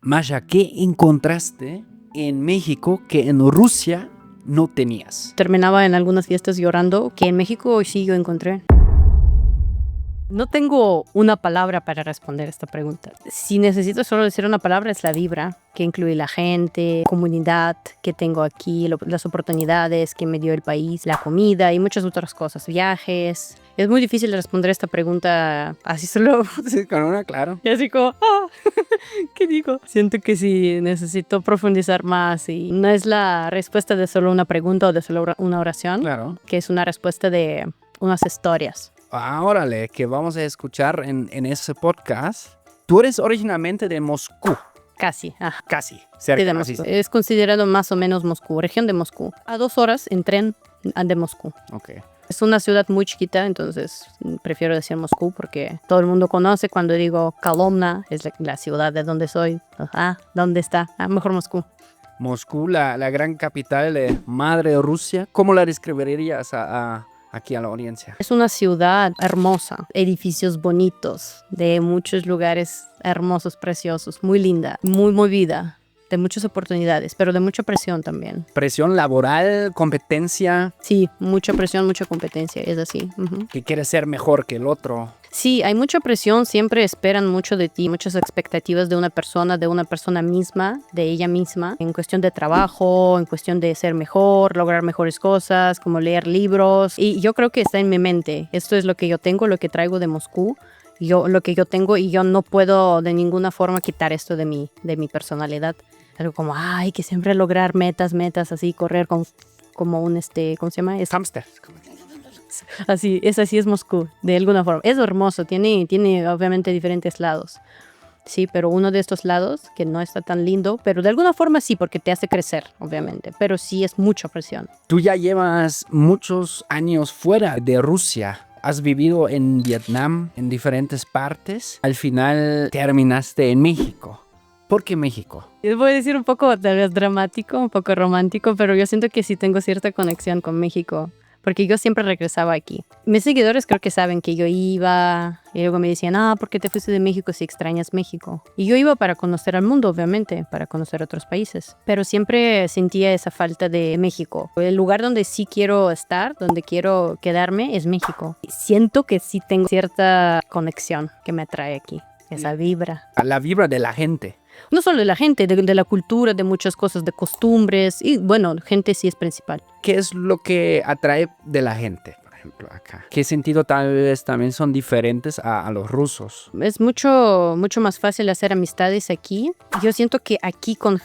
Masha, ¿qué encontraste en México que en Rusia no tenías? Terminaba en algunas fiestas llorando, que en México sí yo encontré. No tengo una palabra para responder esta pregunta. Si necesito solo decir una palabra, es la vibra, que incluye la gente, comunidad que tengo aquí, las oportunidades que me dio el país, la comida y muchas otras cosas, viajes. Es muy difícil responder esta pregunta así solo. Sí, con una, claro. Y así como, ¿qué digo? Siento que sí necesito profundizar más y no es la respuesta de solo una pregunta o de solo una oración, Claro. que es una respuesta de unas historias. Órale, que vamos a escuchar en ese podcast. Tú eres originalmente de Moscú. Casi, ajá. Casi, cerca. Sí, de Moscú. Es considerado más o menos Moscú, región de Moscú. A 2 horas en tren de Moscú. Ok. Es una ciudad muy chiquita, entonces prefiero decir Moscú porque todo el mundo conoce cuando digo Kolomna, es la ciudad de donde soy. ¿Dónde está? Mejor Moscú. Moscú, la gran capital de Madre Rusia. ¿Cómo la describirías aquí a la audiencia? Es una ciudad hermosa, edificios bonitos, de muchos lugares hermosos, preciosos, muy linda, muy movida, de muchas oportunidades, pero de mucha presión también. Presión laboral, competencia. Sí, mucha presión, mucha competencia, es así. Que quieres ser mejor que el otro. Sí, hay mucha presión, siempre esperan mucho de ti, muchas expectativas de una persona misma, de ella misma, en cuestión de trabajo, en cuestión de ser mejor, lograr mejores cosas, como leer libros. Y yo creo que está en mi mente. Esto es lo que yo tengo, lo que traigo de Moscú, lo que yo tengo, y yo no puedo de ninguna forma quitar esto de mi personalidad. Algo como, que siempre lograr metas, así, correr como un, ¿cómo se llama? Hamster. Así es Moscú, de alguna forma. Es hermoso, tiene obviamente diferentes lados. Sí, pero uno de estos lados, que no está tan lindo, pero de alguna forma sí, porque te hace crecer, obviamente. Pero sí es mucha presión. Tú ya llevas muchos años fuera de Rusia. Has vivido en Vietnam, en diferentes partes. Al final terminaste en México. ¿Por qué México? Yo voy a decir un poco tal vez dramático, un poco romántico, pero yo siento que sí tengo cierta conexión con México, porque yo siempre regresaba aquí. Mis seguidores creo que saben que yo iba y luego me decían, ¿por qué te fuiste de México si extrañas México? Y yo iba para conocer al mundo, obviamente, para conocer otros países, pero siempre sentía esa falta de México. El lugar donde sí quiero estar, donde quiero quedarme, es México. Siento que sí tengo cierta conexión que me atrae aquí, esa vibra. La vibra de la gente. No solo de la gente, de la cultura, de muchas cosas, de costumbres. Y bueno, gente sí es principal. ¿Qué es lo que atrae de la gente, por ejemplo, acá? ¿Qué sentido tal vez también son diferentes a los rusos? Es mucho más fácil hacer amistades aquí. Yo siento que aquí con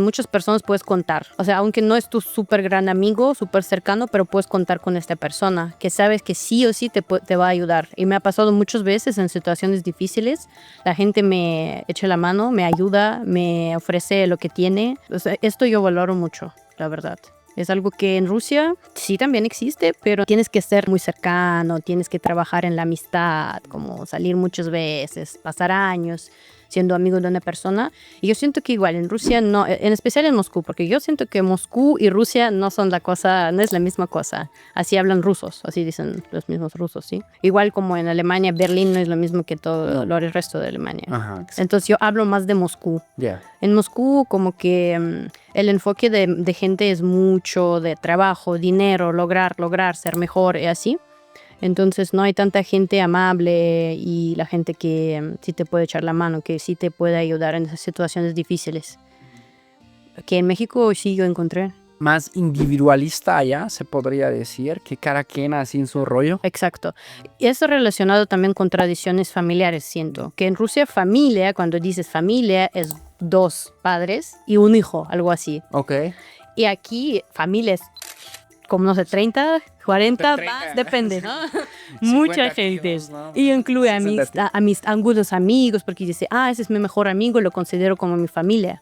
muchas personas puedes contar. O sea, aunque no es tu súper gran amigo, súper cercano, pero puedes contar con esta persona que sabes que sí o sí te va a ayudar. Y me ha pasado muchas veces en situaciones difíciles. La gente me echa la mano, me ayuda, me ofrece lo que tiene. O sea, esto yo valoro mucho, la verdad. Es algo que en Rusia sí también existe, pero tienes que ser muy cercano, tienes que trabajar en la amistad, como salir muchas veces, pasar años siendo amigo de una persona. Y yo siento que igual en Rusia no, en especial en Moscú, porque yo siento que Moscú y Rusia no son no es la misma cosa. Así hablan rusos, así dicen los mismos rusos, ¿sí? Igual como en Alemania, Berlín no es lo mismo que todo el resto de Alemania. Ajá. Entonces yo hablo más de Moscú. Yeah. En Moscú como que el enfoque de gente es mucho de trabajo, dinero, lograr, ser mejor y así. Entonces no hay tanta gente amable y la gente que sí te puede echar la mano, que sí te puede ayudar en esas situaciones difíciles. Que en México sí yo encontré. Más individualista allá, se podría decir, que cada quien así en su rollo. Exacto. Y eso relacionado también con tradiciones familiares, siento. Que en Rusia familia, cuando dices familia, es 2 padres y un hijo, algo así. Ok. Y aquí familia es como, no sé, 30, 40, más, depende, ¿no? Mucha gente. Tíos, ¿no? Y incluye a mis algunos amigos, porque dice, ese es mi mejor amigo, lo considero como mi familia.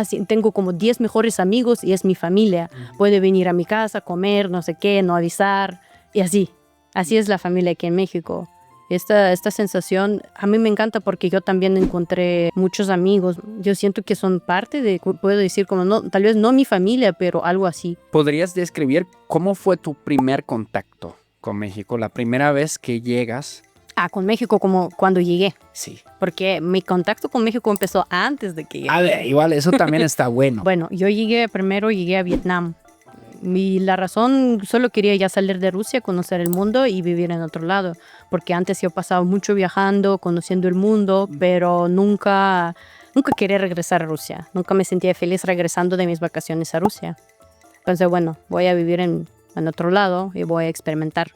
Sí, tengo como 10 mejores amigos y es mi familia. Puede venir a mi casa, comer, no sé qué, no avisar, y así. Así es la familia aquí en México. Esta sensación a mí me encanta porque yo también encontré muchos amigos. Yo siento que son parte de, puedo decir como, no, tal vez no mi familia, pero algo así. ¿Podrías describir cómo fue tu primer contacto con México? La primera vez que llegas Con México como cuando llegué. Sí. Porque mi contacto con México empezó antes de que llegué. A ver, igual eso también está bueno. Bueno, yo primero llegué a Vietnam. Y la razón, solo quería ya salir de Rusia, conocer el mundo y vivir en otro lado. Porque antes yo pasaba mucho viajando, conociendo el mundo, pero nunca quería regresar a Rusia. Nunca me sentía feliz regresando de mis vacaciones a Rusia. Entonces, bueno, voy a vivir en otro lado y voy a experimentar.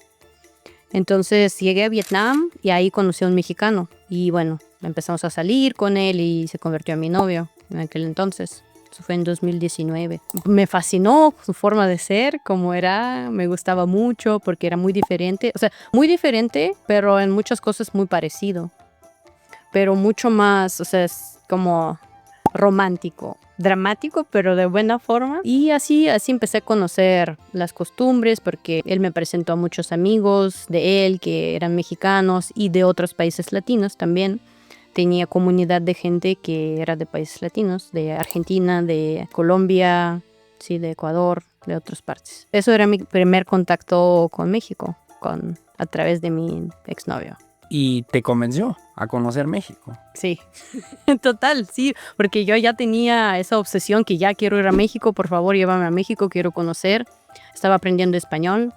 Entonces llegué a Vietnam y ahí conocí a un mexicano. Y bueno, empezamos a salir con él y se convirtió en mi novio en aquel entonces. Eso fue en 2019. Me fascinó su forma de ser, cómo era. Me gustaba mucho porque era muy diferente. O sea, muy diferente, pero en muchas cosas muy parecido. Pero mucho más, o sea, es como romántico, dramático, pero de buena forma. Y así empecé a conocer las costumbres porque él me presentó a muchos amigos de él que eran mexicanos y de otros países latinos también. Tenía comunidad de gente que era de países latinos, de Argentina, de Colombia, sí, de Ecuador, de otras partes. Eso era mi primer contacto con México, a través de mi exnovio. ¿Y te convenció a conocer México? Sí, total, sí, porque yo ya tenía esa obsesión que ya quiero ir a México, por favor, llévame a México, quiero conocer. Estaba aprendiendo español.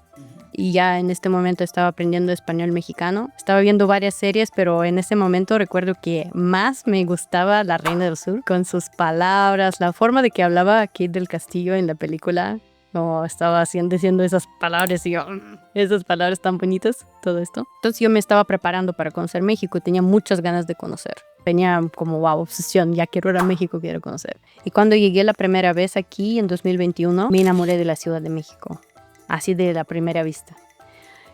Y ya en este momento estaba aprendiendo español mexicano. Estaba viendo varias series, pero en ese momento recuerdo que más me gustaba La Reina del Sur, con sus palabras, la forma de que hablaba Kate del Castillo en la película. Como estaba diciendo esas palabras y yo, esas palabras tan bonitas, todo esto. Entonces yo me estaba preparando para conocer México y tenía muchas ganas de conocer. Tenía como, wow, obsesión, ya quiero ir a México, quiero conocer. Y cuando llegué la primera vez aquí, en 2021, me enamoré de la Ciudad de México. Así de la primera vista.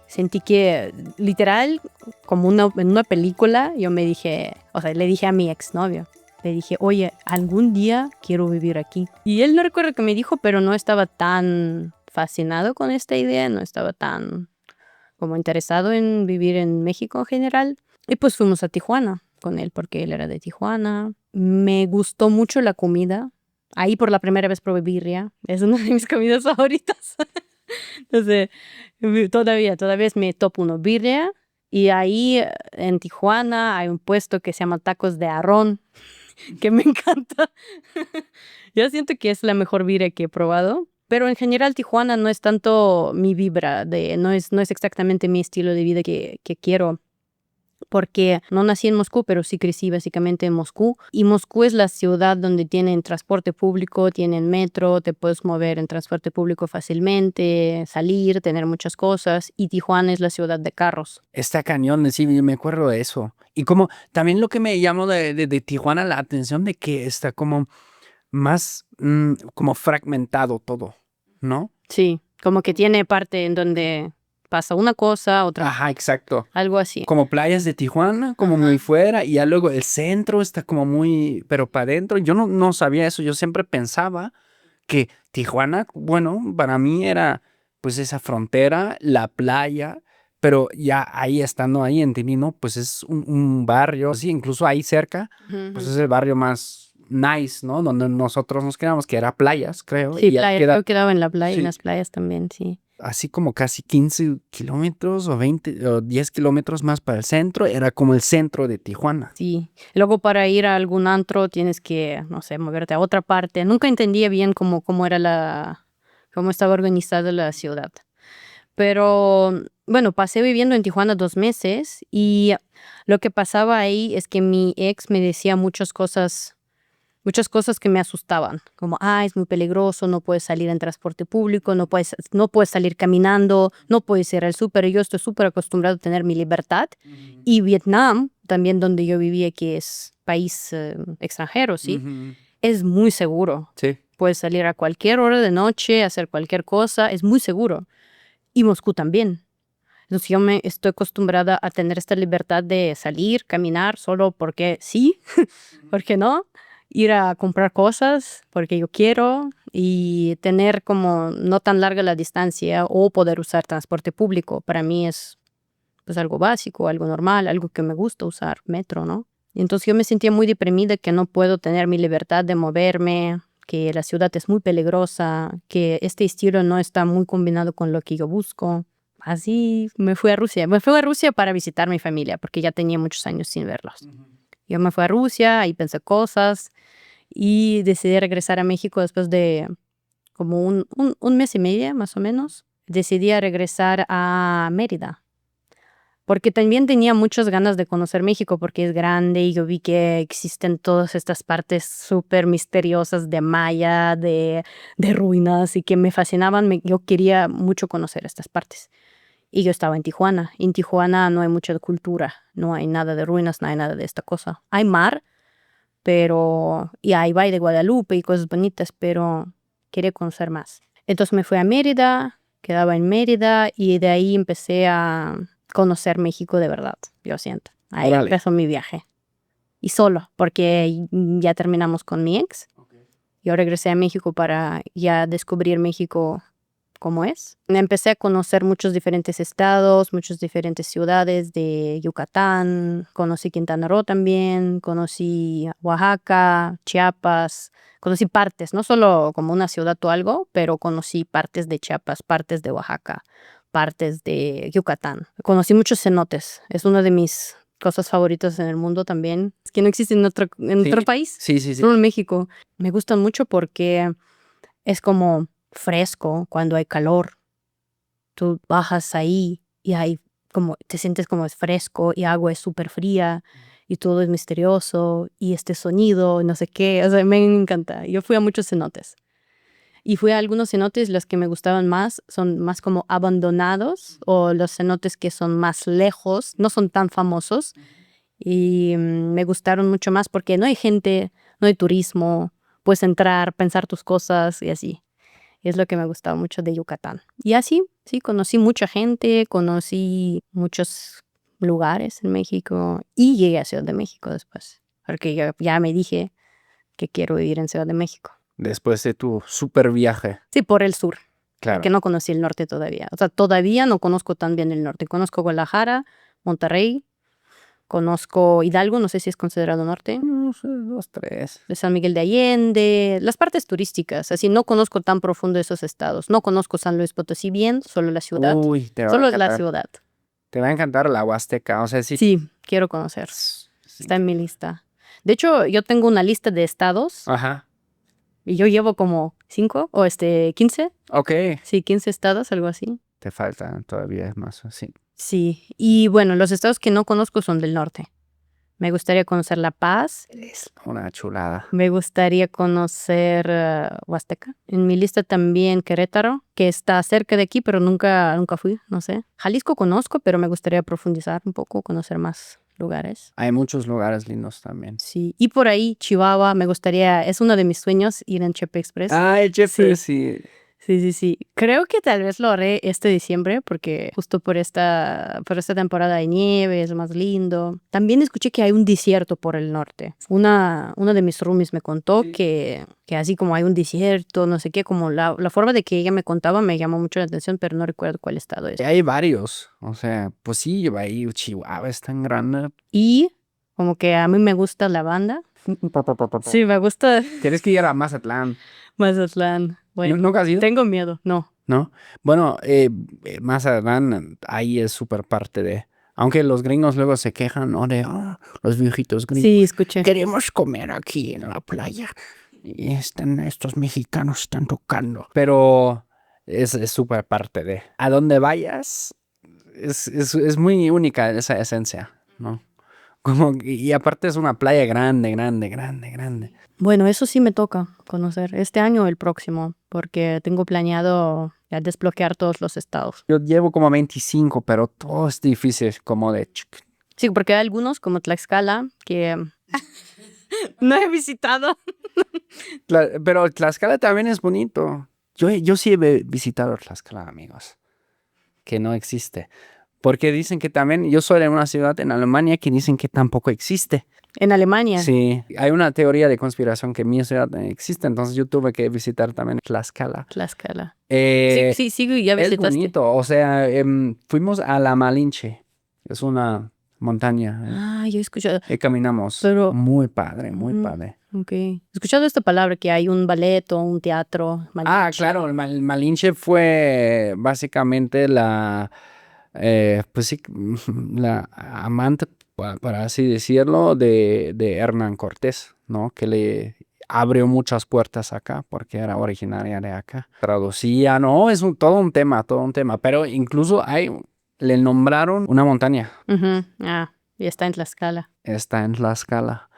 Sentí que, literal, como en una película, yo me dije, o sea, le dije a mi exnovio, le dije, oye, algún día quiero vivir aquí. Y él no recuerdo qué me dijo, pero no estaba tan fascinado con esta idea, no estaba tan como interesado en vivir en México en general. Y pues fuimos a Tijuana con él, porque él era de Tijuana. Me gustó mucho la comida. Ahí por la primera vez probé birria. Es una de mis comidas favoritas. Entonces, todavía es mi top 1, birria. Y ahí en Tijuana hay un puesto que se llama Tacos de Arrón, que me encanta. Yo siento que es la mejor birria que he probado. Pero en general Tijuana no es tanto mi vibra, no es exactamente mi estilo de vida que quiero. Porque no nací en Moscú, pero sí crecí básicamente en Moscú. Y Moscú es la ciudad donde tienen transporte público, tienen metro, te puedes mover en transporte público fácilmente, salir, tener muchas cosas. Y Tijuana es la ciudad de carros. Está cañón, sí, me acuerdo de eso. Y como también lo que me llamó de Tijuana la atención de que está como más como fragmentado todo, ¿no? Sí, como que tiene parte en donde pasa una cosa, otra. Ajá, exacto. Algo así. Como playas de Tijuana, como muy fuera, y ya luego el centro está como muy, pero para adentro. Yo no sabía eso, yo siempre pensaba que Tijuana, bueno, para mí era pues esa frontera, la playa, pero ya ahí estando ahí entendí, ¿no? Pues es un barrio, sí, incluso ahí cerca, pues es el barrio más nice, ¿no? Donde nosotros nos quedamos, que era playas, creo. Sí, Y ya playa. queda Yo quedaba en la playa, sí, en las playas también, sí. así como casi 15 kilómetros o 20 o 10 kilómetros más para el centro, era como el centro de Tijuana. Sí. Luego para ir a algún antro tienes que, no sé, moverte a otra parte. Nunca entendía bien cómo cómo estaba organizada la ciudad. Pero bueno, pasé viviendo en Tijuana 2 meses y lo que pasaba ahí es que mi ex me decía muchas cosas que me asustaban, como, es muy peligroso, no puedes salir en transporte público, no puedes salir caminando, no puedes ir al súper. Y yo estoy súper acostumbrado a tener mi libertad. Y Vietnam, también donde yo vivía, que es país extranjero, ¿sí? Es muy seguro. Sí. Puedes salir a cualquier hora de noche, hacer cualquier cosa, es muy seguro. Y Moscú también. Entonces yo me estoy acostumbrada a tener esta libertad de salir, caminar, solo porque sí, porque no, ir a comprar cosas porque yo quiero y tener como no tan larga la distancia o poder usar transporte público. Para mí es pues algo básico, algo normal, algo que me gusta usar, metro, ¿no? Y entonces yo me sentía muy deprimida que no puedo tener mi libertad de moverme, que la ciudad es muy peligrosa, que este estilo no está muy combinado con lo que yo busco. así me fui a Rusia. Me fui a Rusia para visitar a mi familia, porque ya tenía muchos años sin verlos. Yo me fui a Rusia, ahí pensé cosas y decidí regresar a México después de como un mes y medio, más o menos. Decidí a regresar a Mérida, porque también tenía muchas ganas de conocer México, porque es grande y yo vi que existen todas estas partes súper misteriosas de Maya, de ruinas y que me fascinaban. Yo quería mucho conocer estas partes. Y yo estaba en Tijuana. En Tijuana no hay mucha cultura, no hay nada de ruinas, no hay nada de esta cosa. Hay mar, pero y hay Valle de Guadalupe y cosas bonitas, pero quería conocer más. Entonces me fui a Mérida, quedaba en Mérida y de ahí empecé a conocer México de verdad, yo siento. Ahí Órale. empezó mi viaje. Y solo, porque ya terminamos con mi ex. Yo regresé a México para ya descubrir México como es. Empecé a conocer muchos diferentes estados, muchas diferentes ciudades de Yucatán. Conocí Quintana Roo también, conocí Oaxaca, Chiapas. Conocí partes, no solo como una ciudad o algo, pero conocí partes de Chiapas, partes de Oaxaca, partes de Yucatán. Conocí muchos cenotes. Es una de mis cosas favoritas en el mundo también. Es que no existe en otro Sí. país, Sí. solo en México. Me gustan mucho porque es como fresco cuando hay calor. Tú bajas ahí y hay como, te sientes como es fresco y agua es súper fría y todo es misterioso y este sonido, no sé qué. O sea, me encanta. Yo fui a muchos cenotes. Y fui a algunos cenotes, los que me gustaban más son más como abandonados o los cenotes que son más lejos, no son tan famosos. Y me gustaron mucho más porque no hay gente, no hay turismo, puedes entrar, pensar tus cosas y así. Es lo que me gustaba mucho de Yucatán. Y así, sí, conocí mucha gente, conocí muchos lugares en México y llegué a Ciudad de México después, porque yo ya me dije que quiero vivir en Ciudad de México. Después de tu super viaje. Sí, por el sur, Claro. porque no conocí el norte todavía. O sea, todavía no conozco tan bien el norte. Conozco Guadalajara, Monterrey, conozco Hidalgo, no sé si es considerado norte. No sé, 2, 3. De San Miguel de Allende, las partes turísticas, así no conozco tan profundo esos estados. No conozco San Luis Potosí bien, solo la ciudad. Uy, te va a Solo la encantar. ciudad. Te va a encantar la Huasteca. O sea, sí. Sí, quiero conocer. Sí. Está en mi lista. De hecho, yo tengo una lista de estados Ajá. y yo llevo como 5 o 15. Ok. Sí, 15 estados, algo así. Te falta todavía más. Sí. Sí, y bueno, los estados que no conozco son del norte. Me gustaría conocer La Paz. Es una chulada. Me gustaría conocer Huasteca. En mi lista también Querétaro, que está cerca de aquí, pero nunca fui, no sé. Jalisco conozco, pero me gustaría profundizar un poco, conocer más lugares. Hay muchos lugares lindos también. Sí, y por ahí Chihuahua, me gustaría, es uno de mis sueños ir en Chepe Express. Ah, el Chepe, sí. Sí. Creo que tal vez lo haré este diciembre porque justo por esta temporada de nieve es más lindo. También escuché que hay un desierto por el norte. Una de mis roomies me contó que así como hay un desierto, no sé qué, como la forma de que ella me contaba me llamó mucho la atención, pero no recuerdo cuál estado es. Hay varios. O sea, pues sí, ahí Chihuahua es tan grande. Y como que a mí me gusta la banda. Sí, me gusta Tienes que ir a Mazatlán. Mazatlán. Bueno, ¿Nunca has ido? tengo miedo, no. ¿No? Bueno, Mazatlán ahí es súper parte de... Aunque los gringos luego se quejan, ¿no? De, los viejitos gringos. Sí, escuché. Queremos comer aquí en la playa. Y estos mexicanos están tocando. Pero es súper parte de... A donde vayas, es muy única esa esencia, ¿no? Y aparte es una playa grande. Bueno, eso sí me toca conocer este año o el próximo, porque tengo planeado ya desbloquear todos los estados. Yo llevo como 25, pero todo es difícil, como de... Sí, porque hay algunos, como Tlaxcala, que no he visitado. Pero Tlaxcala también es bonito. Yo sí he visitado Tlaxcala, amigos, que no existe. Porque dicen que también, yo soy de una ciudad en Alemania que dicen que tampoco existe. En Alemania. Sí, hay una teoría de conspiración que mi ciudad no existe, entonces yo tuve que visitar también Tlaxcala. Tlaxcala. Sí, ya es visitaste. bonito, o sea, fuimos a la Malinche, es una montaña. Yo he escuchado. Caminamos, Pero- muy padre, muy padre. Ok. He escuchado esta palabra que hay un ballet o un teatro. Claro, el Malinche fue básicamente pues sí, la amante, para así decirlo, de Hernán Cortés, ¿no? Que le abrió muchas puertas acá porque era originaria de acá. Traducía, ¿no? Es todo un tema, todo un tema. Pero incluso le nombraron una montaña. Ujú. Ah, y está en Tlaxcala. Está en Tlaxcala.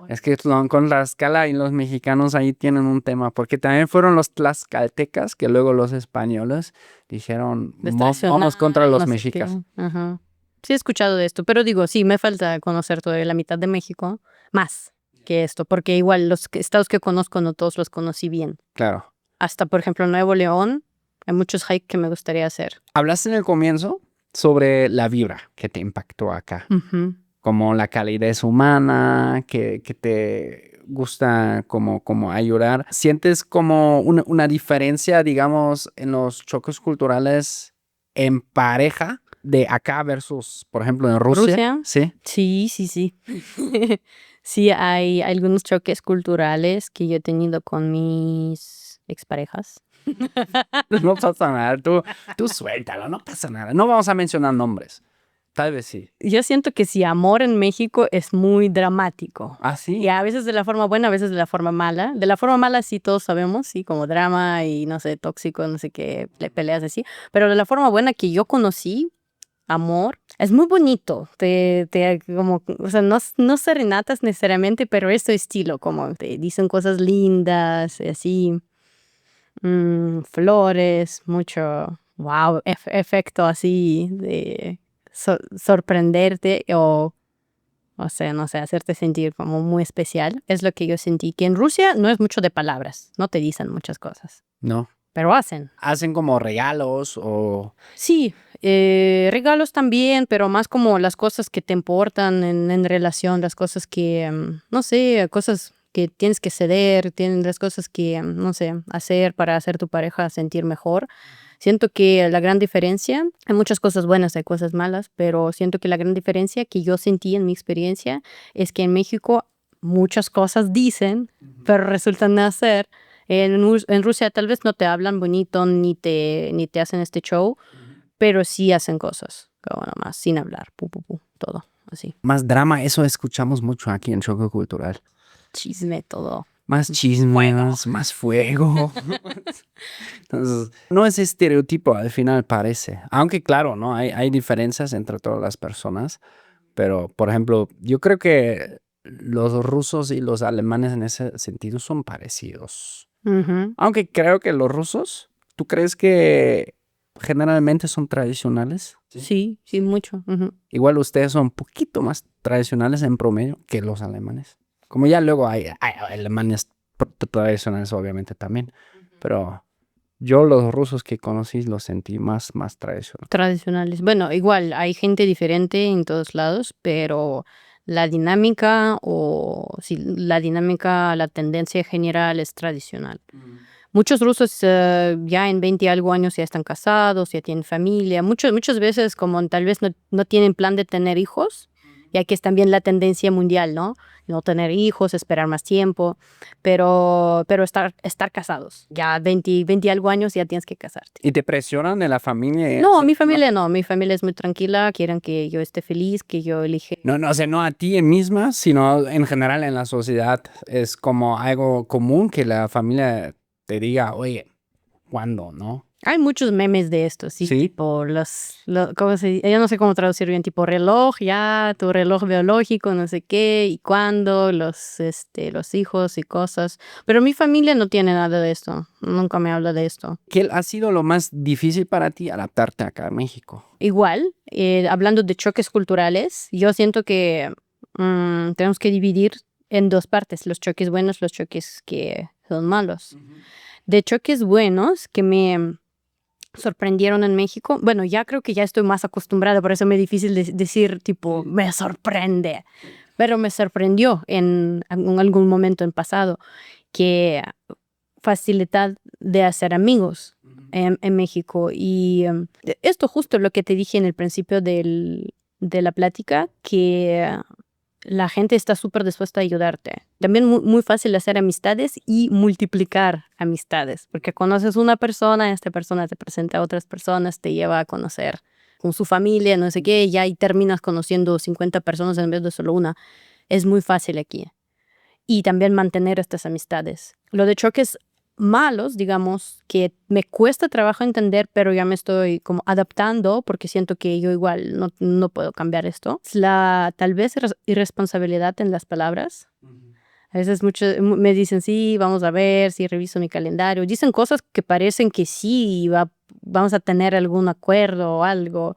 Es que con Tlaxcala y los mexicanos ahí tienen un tema, porque también fueron los tlaxcaltecas que luego los españoles dijeron, vamos contra los No sé qué. mexicas. Ajá. Sí he escuchado de esto, pero digo, sí, me falta conocer todavía la mitad de México, más que esto, porque igual los estados que conozco no todos los conocí bien. Claro. Hasta, por ejemplo, Nuevo León, hay muchos hikes que me gustaría hacer. Hablaste en el comienzo sobre la vibra que te impactó acá, Ujú. como la calidez humana, que te gusta como ayudar. ¿Sientes como una diferencia, digamos, en los choques culturales en pareja de acá versus, por ejemplo, en Rusia? Sí. Sí, sí, sí. Sí, hay algunos choques culturales que yo he tenido con mis exparejas. No pasa nada, tú suéltalo, no pasa nada. No vamos a mencionar nombres. Tal vez sí. Yo siento que sí, amor en México es muy dramático. ¿Ah, sí? Y a veces de la forma buena, a veces de la forma mala. De la forma mala sí todos sabemos, sí, como drama y no sé, tóxico, no sé qué, peleas así. Pero de la forma buena que yo conocí, amor, es muy bonito. Como, o sea, no serenatas necesariamente, pero es tu estilo, como te dicen cosas lindas, así, flores, mucho, wow, efecto así de sorprenderte o sea, no sé, hacerte sentir como muy especial. Es lo que yo sentí, que en Rusia no es mucho de palabras, no te dicen muchas cosas, No. pero hacen. Hacen como regalos o... Sí, regalos también, pero más como las cosas que te importan en relación, las cosas que, no sé, cosas que tienes que ceder, tienen las cosas que, no sé, hacer para hacer tu pareja sentir mejor. Siento que la gran diferencia, hay muchas cosas buenas, hay cosas malas, pero siento que la gran diferencia que yo sentí en mi experiencia es que en México muchas cosas dicen, pero resultan no hacer. En Rusia tal vez no te hablan bonito ni te hacen este show, pero sí hacen cosas, como nomás, sin hablar, todo, así. Más drama, eso escuchamos mucho aquí en Choque Cultural. Chisme, todo. Más chismes, más fuego. Entonces, no es estereotipo al final parece. Aunque claro, ¿no? Hay diferencias entre todas las personas. Pero, por ejemplo, yo creo que los rusos y los alemanes en ese sentido son parecidos. Ujú. Aunque creo que los rusos, ¿tú crees que generalmente son tradicionales? Sí, sí, mucho. Ujú. Igual ustedes son un poquito más tradicionales en promedio que los alemanes. Como ya luego hay alemanes tradicionales obviamente también, pero yo los rusos que conocí los sentí más tradicionales. Tradicionales. Bueno, igual hay gente diferente en todos lados, pero la dinámica la tendencia general es tradicional. Muchos rusos ya en 20 y algo años ya están casados, ya tienen familia. Muchas veces como tal vez no tienen plan de tener hijos, ya que es también la tendencia mundial, ¿no? No tener hijos, esperar más tiempo, pero estar casados. Ya 20 y algo años ya tienes que casarte. ¿Y te presionan de la familia? No, mi familia no. Mi familia es muy tranquila, quieren que yo esté feliz, que yo elige. No, o sea, no a ti misma, sino en general en la sociedad. Es como algo común que la familia te diga, oye, ¿cuándo, no? Hay muchos memes de esto, sí, ¿Sí? tipo ¿cómo se dice? Yo no sé cómo traducir bien, tipo reloj, ya, tu reloj biológico, no sé qué, y cuándo, los hijos y cosas. Pero mi familia no tiene nada de esto, nunca me habla de esto. ¿Qué ha sido lo más difícil para ti adaptarte acá a México? Igual, hablando de choques culturales, yo siento que tenemos que dividir en dos partes, los choques buenos, los choques que son malos. De choques buenos que me sorprendieron en México, bueno, ya creo que ya estoy más acostumbrada, por eso me es difícil decir, tipo, me sorprende, pero me sorprendió en algún momento en pasado que facilidad de hacer amigos en México. Y esto justo lo que te dije en el principio de la plática, que la gente está súper dispuesta a ayudarte. También muy fácil hacer amistades y multiplicar amistades, porque conoces una persona, esta persona te presenta a otras personas, te lleva a conocer con su familia, no sé qué, y ahí terminas conociendo 50 personas en vez de solo una. Es muy fácil aquí. Y también mantener estas amistades. Lo de choques malos, digamos, que me cuesta trabajo entender, pero ya me estoy como adaptando porque siento que yo igual no puedo cambiar esto. Es la tal vez irresponsabilidad en las palabras. A veces muchos me dicen, sí, vamos a ver, sí, reviso mi calendario. Dicen cosas que parecen que sí, vamos a tener algún acuerdo o algo.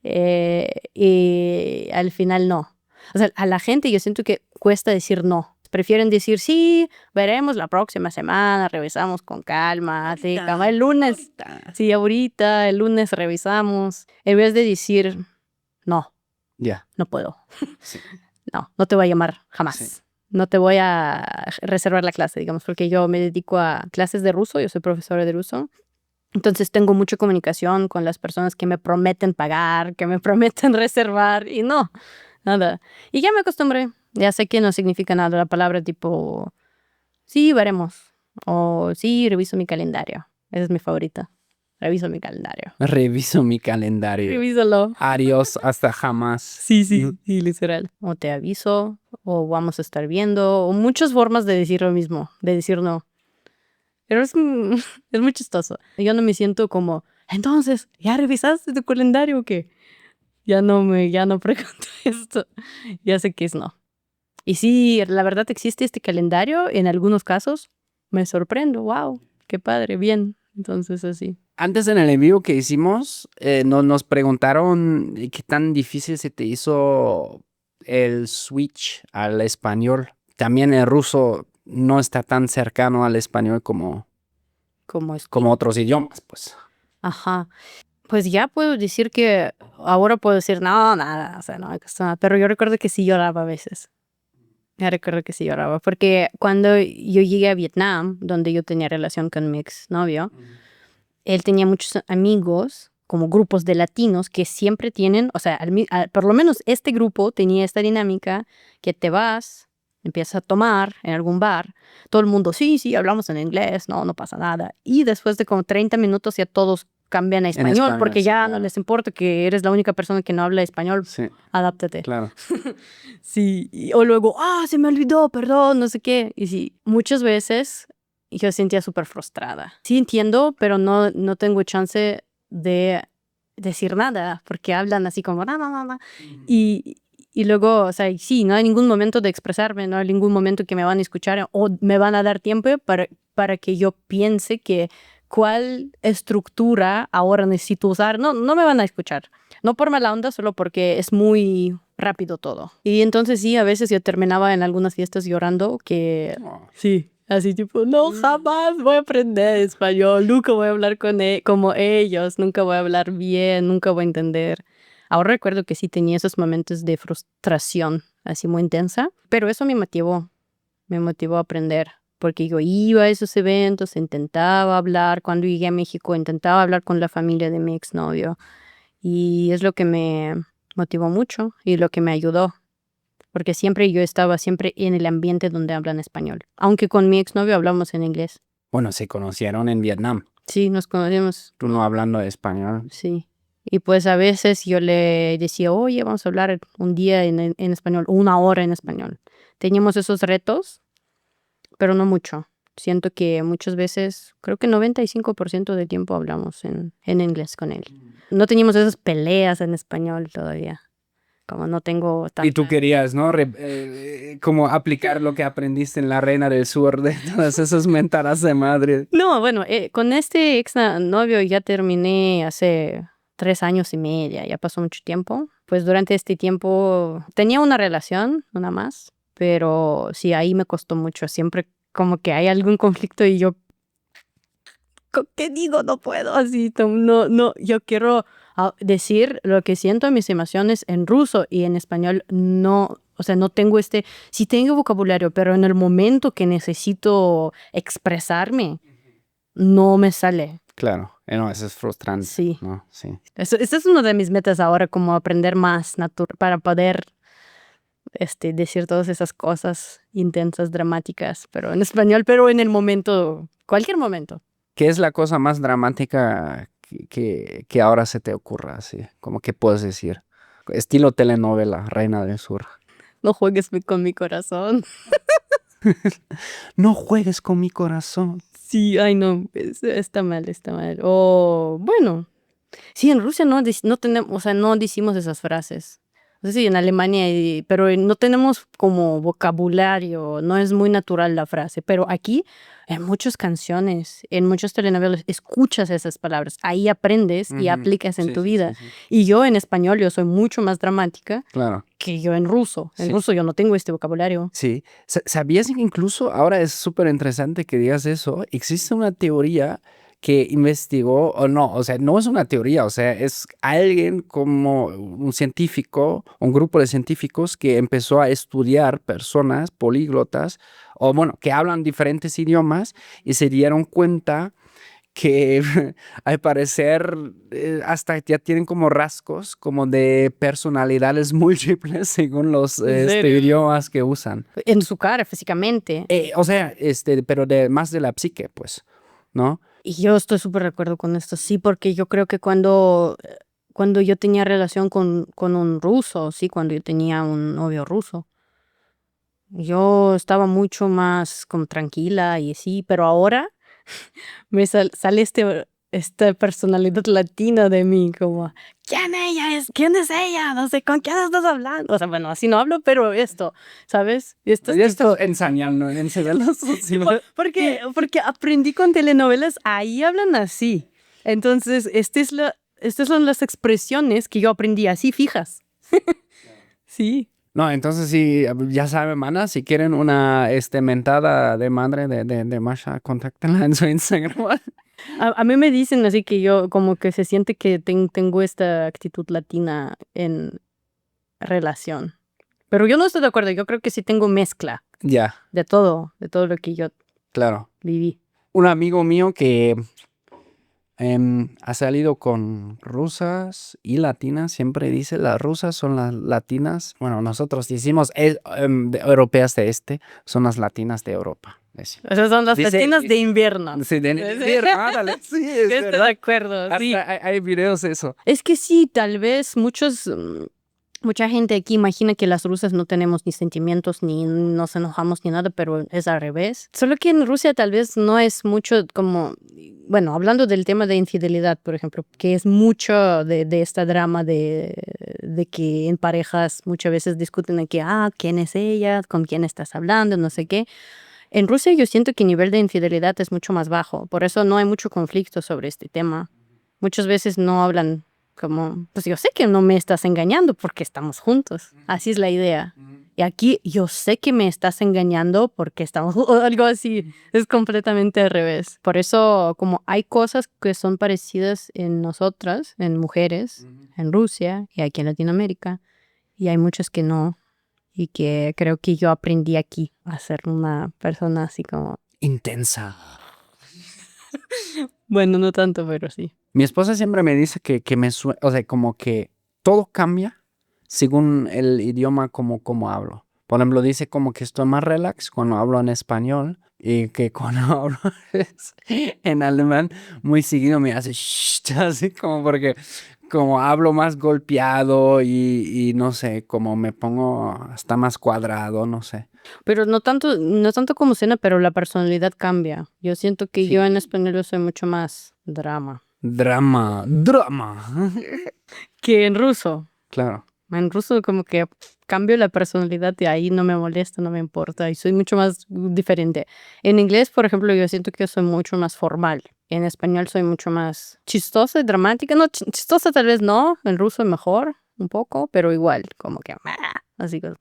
Y al final no. O sea, a la gente yo siento que cuesta decir no. Prefieren decir, sí, veremos la próxima semana, revisamos con calma, sí, calma, el lunes, sí, ahorita, el lunes revisamos, en vez de decir, no, no puedo, Sí. no te voy a llamar jamás. Sí. No te voy a reservar la clase, digamos, porque yo me dedico a clases de ruso, yo soy profesora de ruso. Entonces tengo mucha comunicación con las personas que me prometen pagar, que me prometen reservar y no, nada. Y ya me acostumbré, ya sé que no significa nada la palabra tipo, sí, veremos, o sí, reviso mi calendario. Esa es mi favorita, reviso mi calendario. Reviso mi calendario. Revísalo. Adiós, hasta jamás. Sí, literal. O te aviso, o vamos a estar viendo, o muchas formas de decir lo mismo, de decir no. Pero es muy chistoso. Yo no me siento como, entonces, ¿ya revisaste tu calendario o qué? Ya no pregunto esto. Ya sé que es no. Y sí, la verdad existe este calendario. En algunos casos me sorprendo. Wow, qué padre, bien. Entonces así. Antes en el en vivo que hicimos, nos preguntaron qué tan difícil se te hizo el switch al español. También el ruso no está tan cercano al español como otros idiomas, pues. Ajá. Pues ya puedo decir que ahora puedo decir, no, nada, o sea, no, pero yo recuerdo que sí lloraba a veces. Ya recuerdo que sí lloraba, porque cuando yo llegué a Vietnam, donde yo tenía relación con mi exnovio, él tenía muchos amigos, como grupos de latinos, que siempre tienen, o sea, por lo menos este grupo tenía esta dinámica que te vas, empiezas a tomar en algún bar, todo el mundo, sí, hablamos en inglés, no pasa nada. Y después de como 30 minutos ya todos cambian a español, porque sí, ya claro. no les importa que eres la única persona que no habla español, Sí, adáptate. claro. Sí, o luego, se me olvidó, perdón, no sé qué. Y sí, muchas veces yo sentía súper frustrada. Sí entiendo, pero no tengo chance de decir nada, porque hablan así como, no. Y luego, o sea, sí, no hay ningún momento de expresarme, no hay ningún momento que me van a escuchar o me van a dar tiempo para que yo piense que cuál estructura ahora necesito usar. No me van a escuchar. No por mala onda, solo porque es muy rápido todo. Y entonces sí, a veces yo terminaba en algunas fiestas llorando que sí, así tipo, no, jamás voy a aprender español, nunca voy a hablar como ellos, nunca voy a hablar bien, nunca voy a entender. Ahora recuerdo que sí tenía esos momentos de frustración así muy intensa, pero eso me motivó a aprender. Porque yo iba a esos eventos, intentaba hablar, cuando llegué a México intentaba hablar con la familia de mi exnovio. Y es lo que me motivó mucho y lo que me ayudó. Porque siempre yo estaba siempre en el ambiente donde hablan español. Aunque con mi exnovio hablamos en inglés. Bueno, se conocieron en Vietnam. Sí, nos conocimos. Tú no hablando español. Sí. Y pues a veces yo le decía, oye, vamos a hablar un día en español, 1 hora en español. Teníamos esos retos, pero no mucho. Siento que muchas veces, creo que 95% del tiempo hablamos en inglés con él. No teníamos esas peleas en español todavía. Como no tengo tanta... Y tú querías, ¿no? Como aplicar lo que aprendiste en La Reina del Sur, de todas esas mentadas de madre. No, bueno, con este ex novio ya terminé hace 3 años y medio, ya pasó mucho tiempo. Pues durante este tiempo tenía una relación, una más, pero sí, ahí me costó mucho. Siempre como que hay algún conflicto y yo, ¿qué digo? No puedo así, no, yo quiero decir lo que siento, mis emociones en ruso y en español no, o sea, no tengo sí tengo vocabulario, pero en el momento que necesito expresarme, no me sale. Claro, no, eso es frustrante. Sí. ¿No? Sí. Esa es una de mis metas ahora, como aprender más para poder decir todas esas cosas intensas, dramáticas, pero en español, pero en el momento, cualquier momento. ¿Qué es la cosa más dramática que ahora se te ocurra así? Como que puedes decir. Estilo telenovela, Reina del Sur. No juegues con mi corazón. No juegues con mi corazón. Sí, ay no, está mal, está mal. O bueno, sí, en Rusia no tenemos, o sea, no decimos esas frases. No sé si en Alemania, pero no tenemos como vocabulario, no es muy natural la frase. Pero aquí, en muchas canciones, en muchas telenovelas, escuchas esas palabras. Ahí aprendes y aplicas en Sí, tu sí, vida. sí, sí. Y yo en español, yo soy mucho más dramática Claro. que yo en ruso. En Sí. ruso yo no tengo este vocabulario. Sí. ¿Sabías que incluso ahora es súper interesante que digas eso? Existe una teoría que investigó, o no, o sea, no es una teoría, o sea, es alguien como un científico, un grupo de científicos que empezó a estudiar personas políglotas, o bueno, que hablan diferentes idiomas y se dieron cuenta que al parecer hasta ya tienen como rasgos como de personalidades múltiples según los ¿En serio? idiomas que usan. En su cara, físicamente. O sea, pero más de la psique, pues, ¿no? Y yo estoy súper de acuerdo con esto, sí, porque yo creo que cuando yo tenía relación con un ruso, sí, cuando yo tenía un novio ruso, yo estaba mucho más como tranquila y sí, pero ahora me sale esta personalidad latina de mí, como, ¿quién ella es? ¿Quién es ella? No sé, ¿con quién estás hablando? O sea, bueno, así no hablo, pero esto, ¿sabes? Esto es Ya tipo, estás ensañando, porque aprendí con telenovelas, ahí hablan así. Entonces, estas son las expresiones que yo aprendí así fijas. Sí. No, entonces sí, ya saben, mana, si quieren una mentada de madre de Masha, contáctenla en su Instagram. A mí me dicen así que yo como que se siente que tengo esta actitud latina en relación. Pero yo no estoy de acuerdo, yo creo que sí tengo mezcla Ya, de todo lo que yo claro. viví. Un amigo mío que ha salido con rusas y latinas, siempre dice las rusas son las latinas. Bueno, nosotros decimos europeas de son las latinas de Europa. Esas son las Dice- latinas de invierno. Sí, de invierno, ándale, sí, es Yo estoy de verdad. acuerdo, Hasta sí. hay videos de eso. Es que sí, tal vez mucha gente aquí imagina que las rusas no tenemos ni sentimientos, ni nos enojamos, ni nada, pero es al revés. Solo que en Rusia tal vez no es mucho como, bueno, hablando del tema de infidelidad, por ejemplo, que es mucho de esta drama de que en parejas muchas veces discuten de que, ¿quién es ella? ¿Con quién estás hablando? No sé qué. En Rusia yo siento que el nivel de infidelidad es mucho más bajo, por eso no hay mucho conflicto sobre este tema. Muchas veces no hablan como, pues yo sé que no me estás engañando porque estamos juntos. Así es la idea. Y aquí yo sé que me estás engañando porque estamos juntos, algo así. Es completamente al revés. Por eso, como hay cosas que son parecidas en nosotras, en mujeres, en Rusia y aquí en Latinoamérica, y hay muchas que no. Y que creo que yo aprendí aquí a ser una persona así como, Intensa. bueno, no tanto, pero sí. Mi esposa siempre me dice que o sea, como que todo cambia según el idioma como hablo. Por ejemplo, dice como que estoy más relax cuando hablo en español y que cuando hablo en alemán muy seguido me hace shh, así como porque como hablo más golpeado y no sé, como me pongo hasta más cuadrado, no sé. Pero no tanto como cena, pero la personalidad cambia. Yo siento que yo en español yo soy mucho más drama. Drama. Que en ruso. Claro. En ruso como que cambio la personalidad y ahí no me molesta, no me importa y soy mucho más diferente. En inglés, por ejemplo, yo siento que yo soy mucho más formal. En español soy mucho más chistosa y dramática. No, chistosa tal vez no. En ruso mejor, un poco, pero igual, como que así que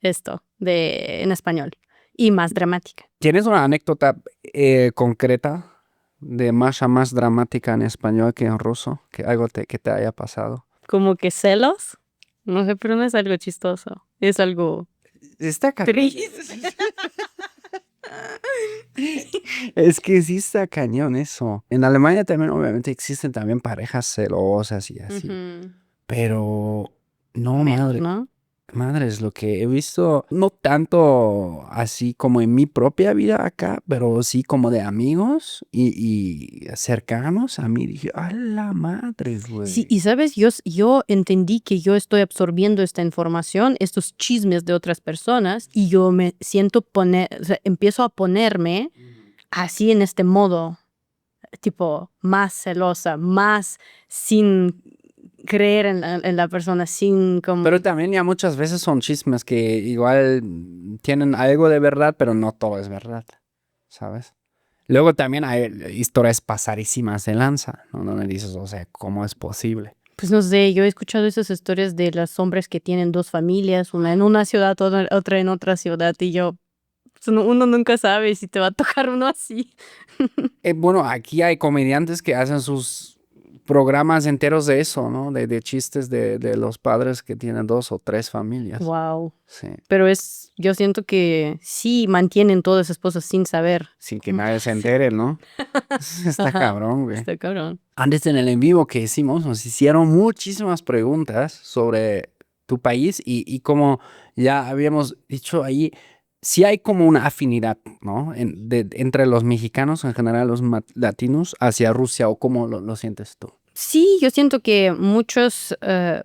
esto en español. Y más dramática. ¿Tienes una anécdota concreta de más a más dramática en español que en ruso? Que algo que te haya pasado. Como que celos. No sé, pero no es algo chistoso. Es algo Está triste. Es que sí está cañón eso. En Alemania también obviamente existen también parejas celosas y así. Ujú. Pero no, Menos, madre. ¿no? Madres, lo que he visto, no tanto así como en mi propia vida acá, pero sí como de amigos y cercanos a mí. Dije, a la madre, Sí, güey. y sabes, yo entendí que yo estoy absorbiendo esta información, estos chismes de otras personas, y yo me siento o sea, empiezo a ponerme así en este modo, tipo, más celosa, más sin creer en la persona, sin como... Pero también ya muchas veces son chismes que igual tienen algo de verdad, pero no todo es verdad, ¿sabes? Luego también hay historias pasadísimas de lanza, ¿no? Donde dices, o sea, ¿cómo es posible? Pues no sé, yo he escuchado esas historias de los hombres que tienen dos familias, una en una ciudad, otra en otra ciudad, y yo, pues, uno nunca sabe si te va a tocar uno así. Bueno, aquí hay comediantes que hacen sus programas enteros de eso, ¿no? De chistes de los padres que tienen 2 o 3 familias. Wow. Sí, Pero yo siento que sí mantienen todas esas cosas sin saber. sin que nadie se entere, ¿no? Está Ajá, cabrón, güey. está cabrón. Antes en el en vivo que hicimos, nos hicieron muchísimas preguntas sobre tu país y como ya habíamos dicho ahí, sí hay como una afinidad, ¿no? Entre los mexicanos, en general los latinos, hacia Rusia, ¿o cómo lo sientes tú? Sí, yo siento que muchos,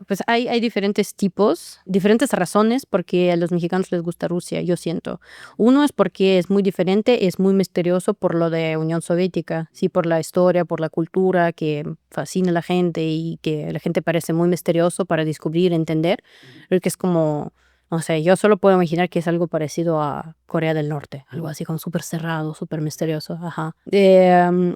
pues hay diferentes tipos, diferentes razones porque a los mexicanos les gusta Rusia, yo siento. Uno es porque es muy diferente, es muy misterioso por lo de Unión Soviética, sí, por la historia, por la cultura que fascina a la gente y que la gente parece muy misterioso para descubrir, entender, creo que es como, no sé, yo solo puedo imaginar que es algo parecido a Corea del Norte, algo así como súper cerrado, súper misterioso, ajá.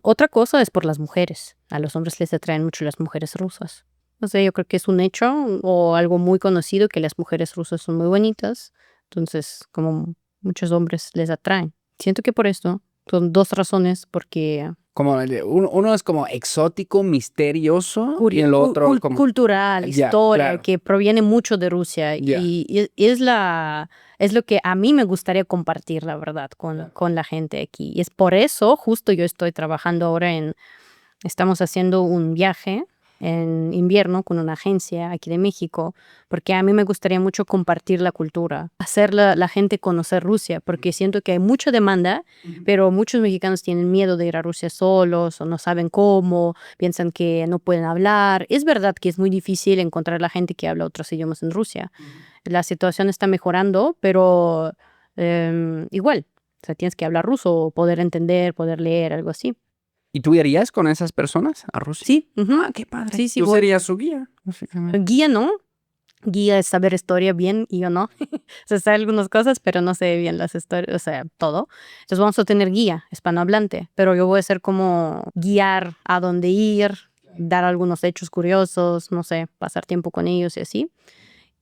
Otra cosa es por las mujeres. A los hombres les atraen mucho las mujeres rusas. No sé, yo creo que es un hecho o algo muy conocido que las mujeres rusas son muy bonitas. Entonces, como muchos hombres les atraen. Siento que por esto son dos razones porque Como uno es como exótico, misterioso y el otro como... cultural, Ya, historia, claro. que proviene mucho de Rusia Ya. y es lo que a mí me gustaría compartir, la verdad, con la gente aquí. Y es por eso, justo yo estoy trabajando ahora estamos haciendo un viaje en invierno con una agencia aquí de México, porque a mí me gustaría mucho compartir la cultura, hacer la gente conocer Rusia, porque siento que hay mucha demanda, pero muchos mexicanos tienen miedo de ir a Rusia solos o no saben cómo, piensan que no pueden hablar. Es verdad que es muy difícil encontrar la gente que habla otros idiomas en Rusia. La situación está mejorando, pero igual, o sea, tienes que hablar ruso, o poder entender, poder leer, algo así. ¿Y tú irías con esas personas a Rusia? Sí, ujú. Ah, qué padre. Sí, sí, Tú voy. serías su guía, básicamente. Guía no, guía es saber historia bien y yo no. O sea, sé algunas cosas, pero no sé bien las historias, o sea, todo. Entonces vamos a tener guía hispanohablante, pero yo voy a ser como guiar a dónde ir, dar algunos hechos curiosos, no sé, pasar tiempo con ellos y así.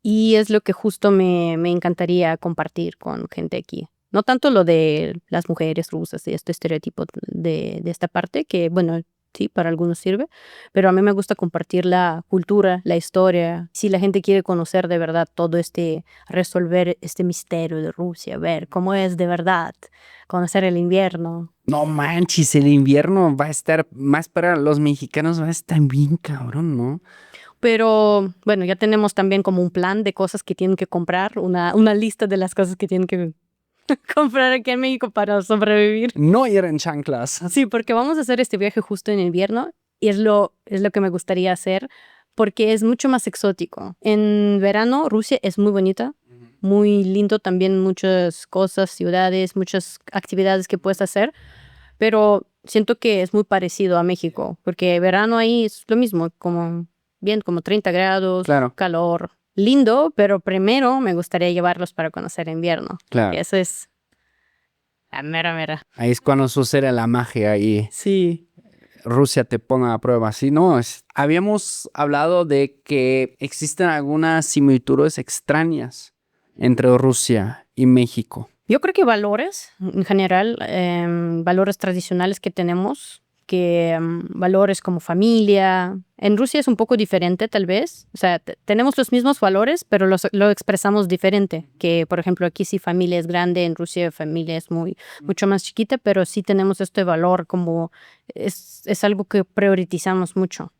Y es lo que justo me encantaría compartir con gente aquí. No tanto lo de las mujeres rusas y este estereotipo de esta parte, que bueno, sí, para algunos sirve, pero a mí me gusta compartir la cultura, la historia. Si la gente quiere conocer de verdad todo resolver este misterio de Rusia, ver cómo es de verdad, conocer el invierno. No manches, el invierno va a estar más para los mexicanos, va a estar bien cabrón, ¿no? Pero bueno, ya tenemos también como un plan de cosas que tienen que comprar, una lista de las cosas que tienen que comprar aquí en México para sobrevivir. No ir en chanclas. Sí, porque vamos a hacer este viaje justo en invierno y es lo que me gustaría hacer porque es mucho más exótico. En verano Rusia es muy bonita, muy lindo también, muchas cosas, ciudades, muchas actividades que puedes hacer, pero siento que es muy parecido a México porque verano ahí es lo mismo, como bien, como 30 grados, Claro, calor, lindo, pero primero me gustaría llevarlos para conocer invierno. claro. Y eso es la mera mera. Ahí es cuando sucede la magia y Sí. Rusia te pone a prueba. Sí, no, habíamos hablado de que existen algunas similitudes extrañas entre Rusia y México. Yo creo que valores, en general, valores tradicionales que tenemos, valores como familia. En Rusia es un poco diferente, tal vez. O sea, tenemos los mismos valores, pero lo expresamos diferente. Que, por ejemplo, aquí sí familia es grande, en Rusia familia es mucho más chiquita, pero sí tenemos este valor como es algo que priorizamos mucho.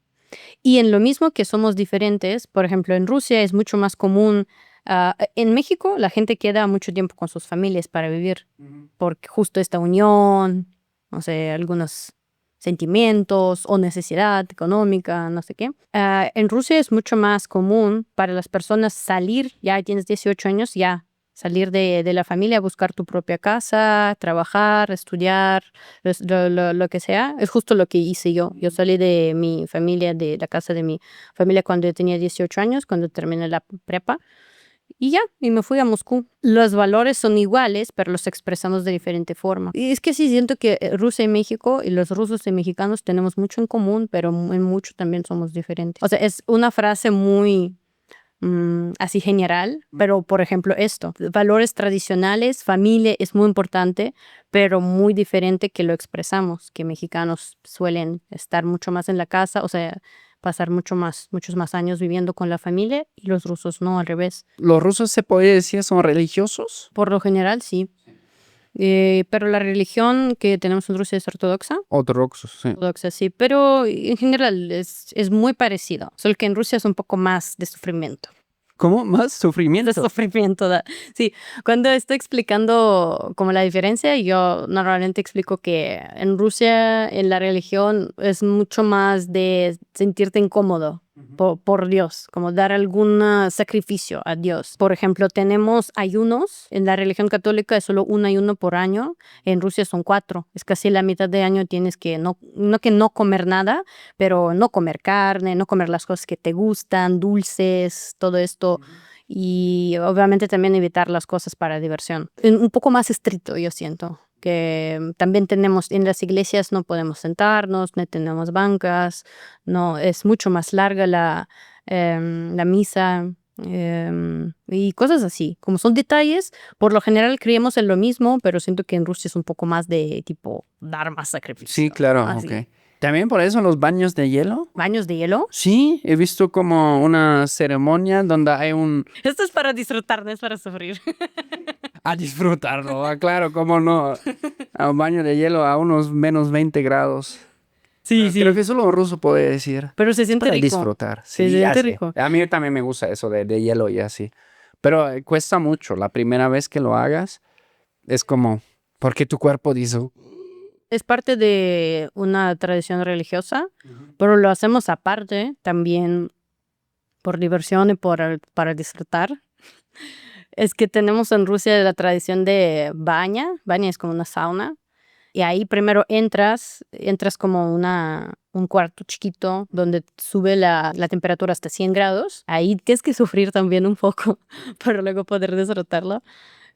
Y en lo mismo que somos diferentes, por ejemplo, en Rusia es mucho más común En México la gente queda mucho tiempo con sus familias para vivir, porque justo esta unión, no sé, algunos sentimientos o necesidad económica, no sé qué. En Rusia es mucho más común para las personas salir, ya tienes 18 años, ya salir de la familia, buscar tu propia casa, trabajar, estudiar, lo que sea. Es justo lo que hice yo. Yo salí de mi familia, de la casa de mi familia cuando yo tenía 18 años, cuando terminé la prepa. Y ya, y me fui a Moscú. Los valores son iguales, pero los expresamos de diferente forma. Y es que sí, siento que Rusia y México y los rusos y mexicanos tenemos mucho en común, pero en mucho también somos diferentes. O sea, es una frase muy así general, pero por ejemplo esto, valores tradicionales, familia es muy importante, pero muy diferente que lo expresamos, que mexicanos suelen estar mucho más en la casa, o sea, pasar muchos más años viviendo con la familia y los rusos no, al revés. ¿Los rusos se podría decir son religiosos? Por lo general, sí. Pero la religión que tenemos en Rusia es ortodoxa. Ortodoxos, sí. Ortodoxa, sí, pero en general es muy parecido, solo que en Rusia es un poco más de sufrimiento. ¿Cómo? ¿Más sufrimiento? De sufrimiento. Sí, cuando estoy explicando como la diferencia, yo normalmente explico que en Rusia, en la religión, es mucho más de sentirte incómodo por Dios, como dar algún sacrificio a Dios. Por ejemplo, tenemos ayunos. En la religión católica es solo un ayuno por año. En Rusia son 4. Es casi la mitad de año tienes que no comer nada, pero no comer carne, no comer las cosas que te gustan, dulces, todo esto. Y obviamente también evitar las cosas para diversión. Un poco más estricto, yo siento. Que también tenemos, en las iglesias no podemos sentarnos, no tenemos bancas, no, es mucho más larga la misa. Y cosas así, como son detalles, por lo general creemos en lo mismo, pero siento que en Rusia es un poco más de tipo dar más sacrificio. Sí, claro, así. ok. ¿También por eso los baños de hielo? ¿Baños de hielo? Sí, he visto como una ceremonia donde hay un... Esto es para disfrutar, no es para sufrir. A disfrutarlo, claro, cómo no. A un baño de hielo a unos menos 20 grados. Sí, Creo que solo un ruso puede decir. Pero se siente Para rico. disfrutar. Se Sí, ya siente sé. rico. A mí también me gusta eso de hielo y así. Pero cuesta mucho. La primera vez que lo hagas es como... Porque tu cuerpo dice... Es parte de una tradición religiosa, pero lo hacemos aparte también por diversión y para disfrutar. Es que tenemos en Rusia la tradición de baña. Baña es como una sauna. Y ahí primero entras como un cuarto chiquito donde sube la temperatura hasta 100 grados. Ahí tienes que sufrir también un poco para luego poder disfrutarlo.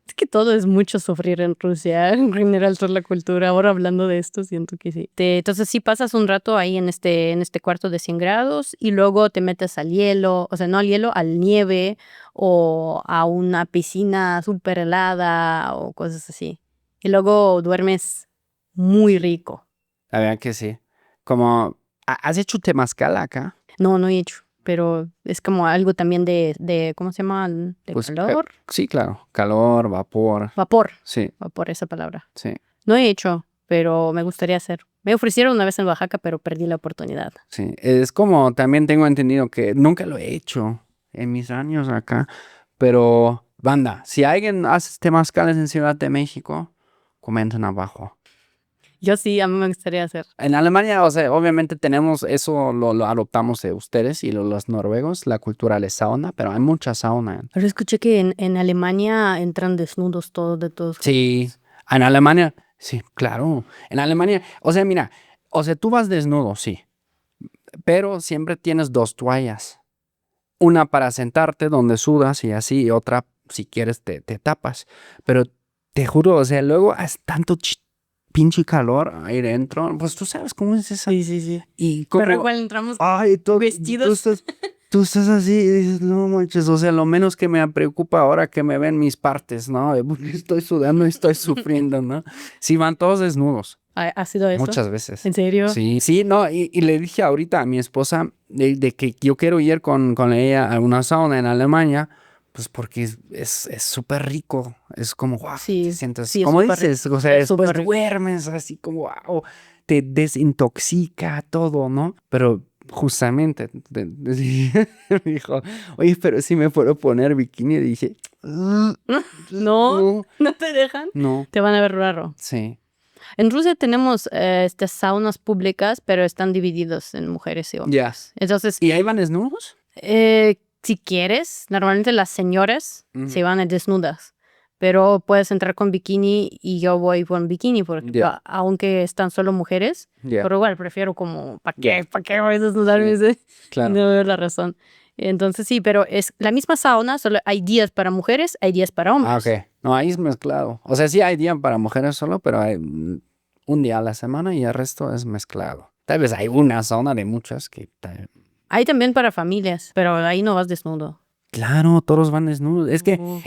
Es que todo es mucho sufrir en Rusia, en general toda la cultura. Ahora hablando de esto, siento que sí. Entonces sí pasas un rato ahí en este cuarto de 100 grados y luego te metes al hielo, o sea, no al hielo, al nieve o a una piscina súper helada o cosas así. Y luego duermes muy rico. La verdad que sí. Como... ¿Has hecho temazcal acá? No he hecho, pero es como algo también de ¿cómo se llama? De Pues, calor. Sí, claro. Calor, vapor. Vapor, Sí, esa palabra. sí, No he hecho, pero me gustaría hacer. Me ofrecieron una vez en Oaxaca, pero perdí la oportunidad. sí. Es como... También tengo entendido que nunca lo he hecho en mis años acá. Pero, banda, si alguien hace temazcales en Ciudad de México, comenten abajo. Yo sí, a mí me gustaría hacer. En Alemania, o sea, obviamente tenemos eso, lo adoptamos de ustedes y los noruegos, la cultura de sauna, pero hay mucha sauna. Pero escuché que en Alemania entran desnudos todos de todos. Sí, en Alemania, sí, claro. En Alemania, o sea, mira, o sea, tú vas desnudo, sí, pero siempre tienes 2 toallas. Una para sentarte donde sudas y así, y otra, si quieres, te tapas. Pero te juro, o sea, luego hace tanto pinche calor ahí dentro, pues tú sabes cómo es esa. Sí. Y como, Pero igual entramos vestidos. Tú estás así y dices, no manches, o sea, lo menos que me preocupa ahora que me ven mis partes, ¿no? Porque estoy sudando y estoy sufriendo, ¿no? Sí, van todos desnudos. ¿Ha sido eso? Muchas veces. ¿En serio? Sí, no, y le dije ahorita a mi esposa de que yo quiero ir con ella a una sauna en Alemania, pues porque es súper rico, es como, wow, Sí, te sientes, sí, es como súper dices, rico, o sea, es súper después rico. duermes así como, wow, te desintoxica todo, ¿no? Pero Justamente, me dijo, oye, pero si me puedo poner bikini. Y dije, No, no, no te dejan. no, Te van a ver raro. sí, En Rusia tenemos estas saunas públicas, pero están divididos en mujeres y ya. hombres. Entonces, ¿Y ahí van desnudos? si quieres, normalmente las señoras Ujú. se van desnudas, pero puedes entrar con bikini y yo voy con bikini, porque Ya. aunque están solo mujeres, Ya, pero igual prefiero como, ¿para Ya. qué? ¿Para qué voy a desnudarme? Sí, Sí. claro. No veo la razón. Entonces sí, pero es la misma sauna, solo hay días para mujeres, hay días para hombres. Ah, ok. No, ahí es mezclado. O sea, sí hay día para mujeres solo, pero hay un día a la semana y el resto es mezclado. Tal vez hay una zona de muchas que... Hay también para familias, pero ahí no vas desnudo. Claro, todos van desnudos. Es que No.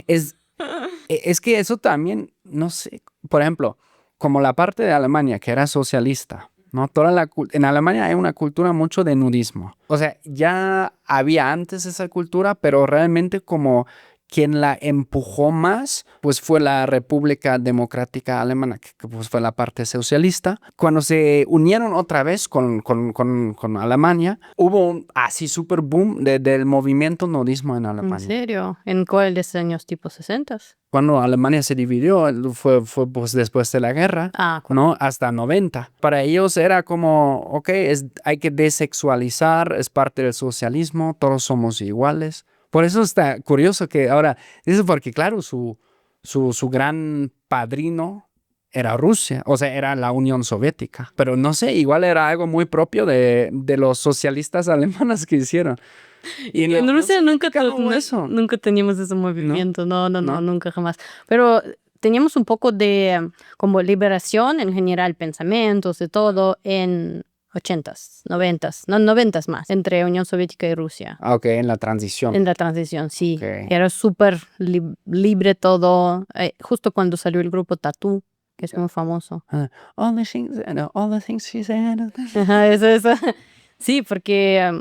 es que eso también, no sé, por ejemplo, como la parte de Alemania que era socialista, ¿no? En Alemania hay una cultura mucho de nudismo. O sea, ya había antes esa cultura, pero realmente como quien la empujó más, pues fue la República Democrática Alemana, que pues fue la parte socialista. Cuando se unieron otra vez con Alemania, hubo un así súper boom del movimiento nudismo en ¿En Alemania. serio? ¿En cuáles años tipo 60? Cuando Alemania se dividió, fue pues después de la guerra, ¿no? Hasta 90. Para ellos era como, ok, hay que desexualizar, es parte del socialismo, todos somos iguales. Por eso está curioso que ahora, eso porque claro, su gran padrino era Rusia, o sea, era la Unión Soviética. Pero no sé, igual era algo muy propio de los socialistas alemanes que hicieron. Y en Rusia nunca nunca teníamos ese movimiento, no, nunca jamás. Pero teníamos un poco de como liberación en general, pensamientos de todo en 80s, 90s, no 90s más, entre Unión Soviética y Rusia. Ah, ok, en la transición. En la transición, sí. Ok. Era súper libre todo, justo cuando salió el grupo Tatú, que es muy famoso. All the things she said. Ajá, eso. Sí, porque...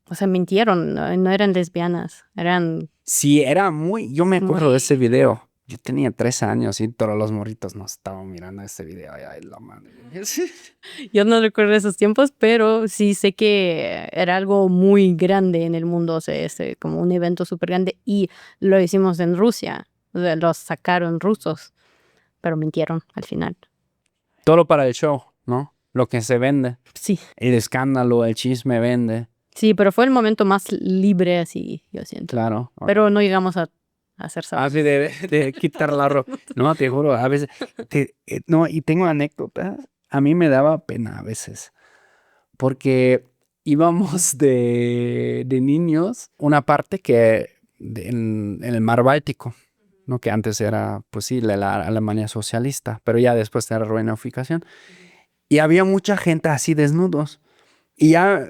o sea, mintieron, no eran lesbianas, eran... Sí, era muy... Yo me acuerdo de ese video. Yo tenía 3 años y todos los morritos nos estaban mirando ese video. Ay, la madre. Yo no recuerdo esos tiempos, pero sí sé que era algo muy grande en el mundo, o sea, como un evento súper grande, y lo hicimos en Rusia, o sea, los sacaron rusos, pero mintieron al final. Todo para el show, ¿no? Lo que se vende. Sí. El escándalo, el chisme vende. Sí, pero fue el momento más libre, así, yo siento. Claro. Pero no llegamos a hacer sábados. Así de quitar la ropa. No, te juro, a veces... no, y tengo anécdotas. A mí me daba pena a veces. Porque íbamos de niños una parte que en el mar Báltico, ¿no? Que antes era, pues sí, la Alemania socialista, pero ya después de la reunificación. Y había mucha gente así desnudos. Y ya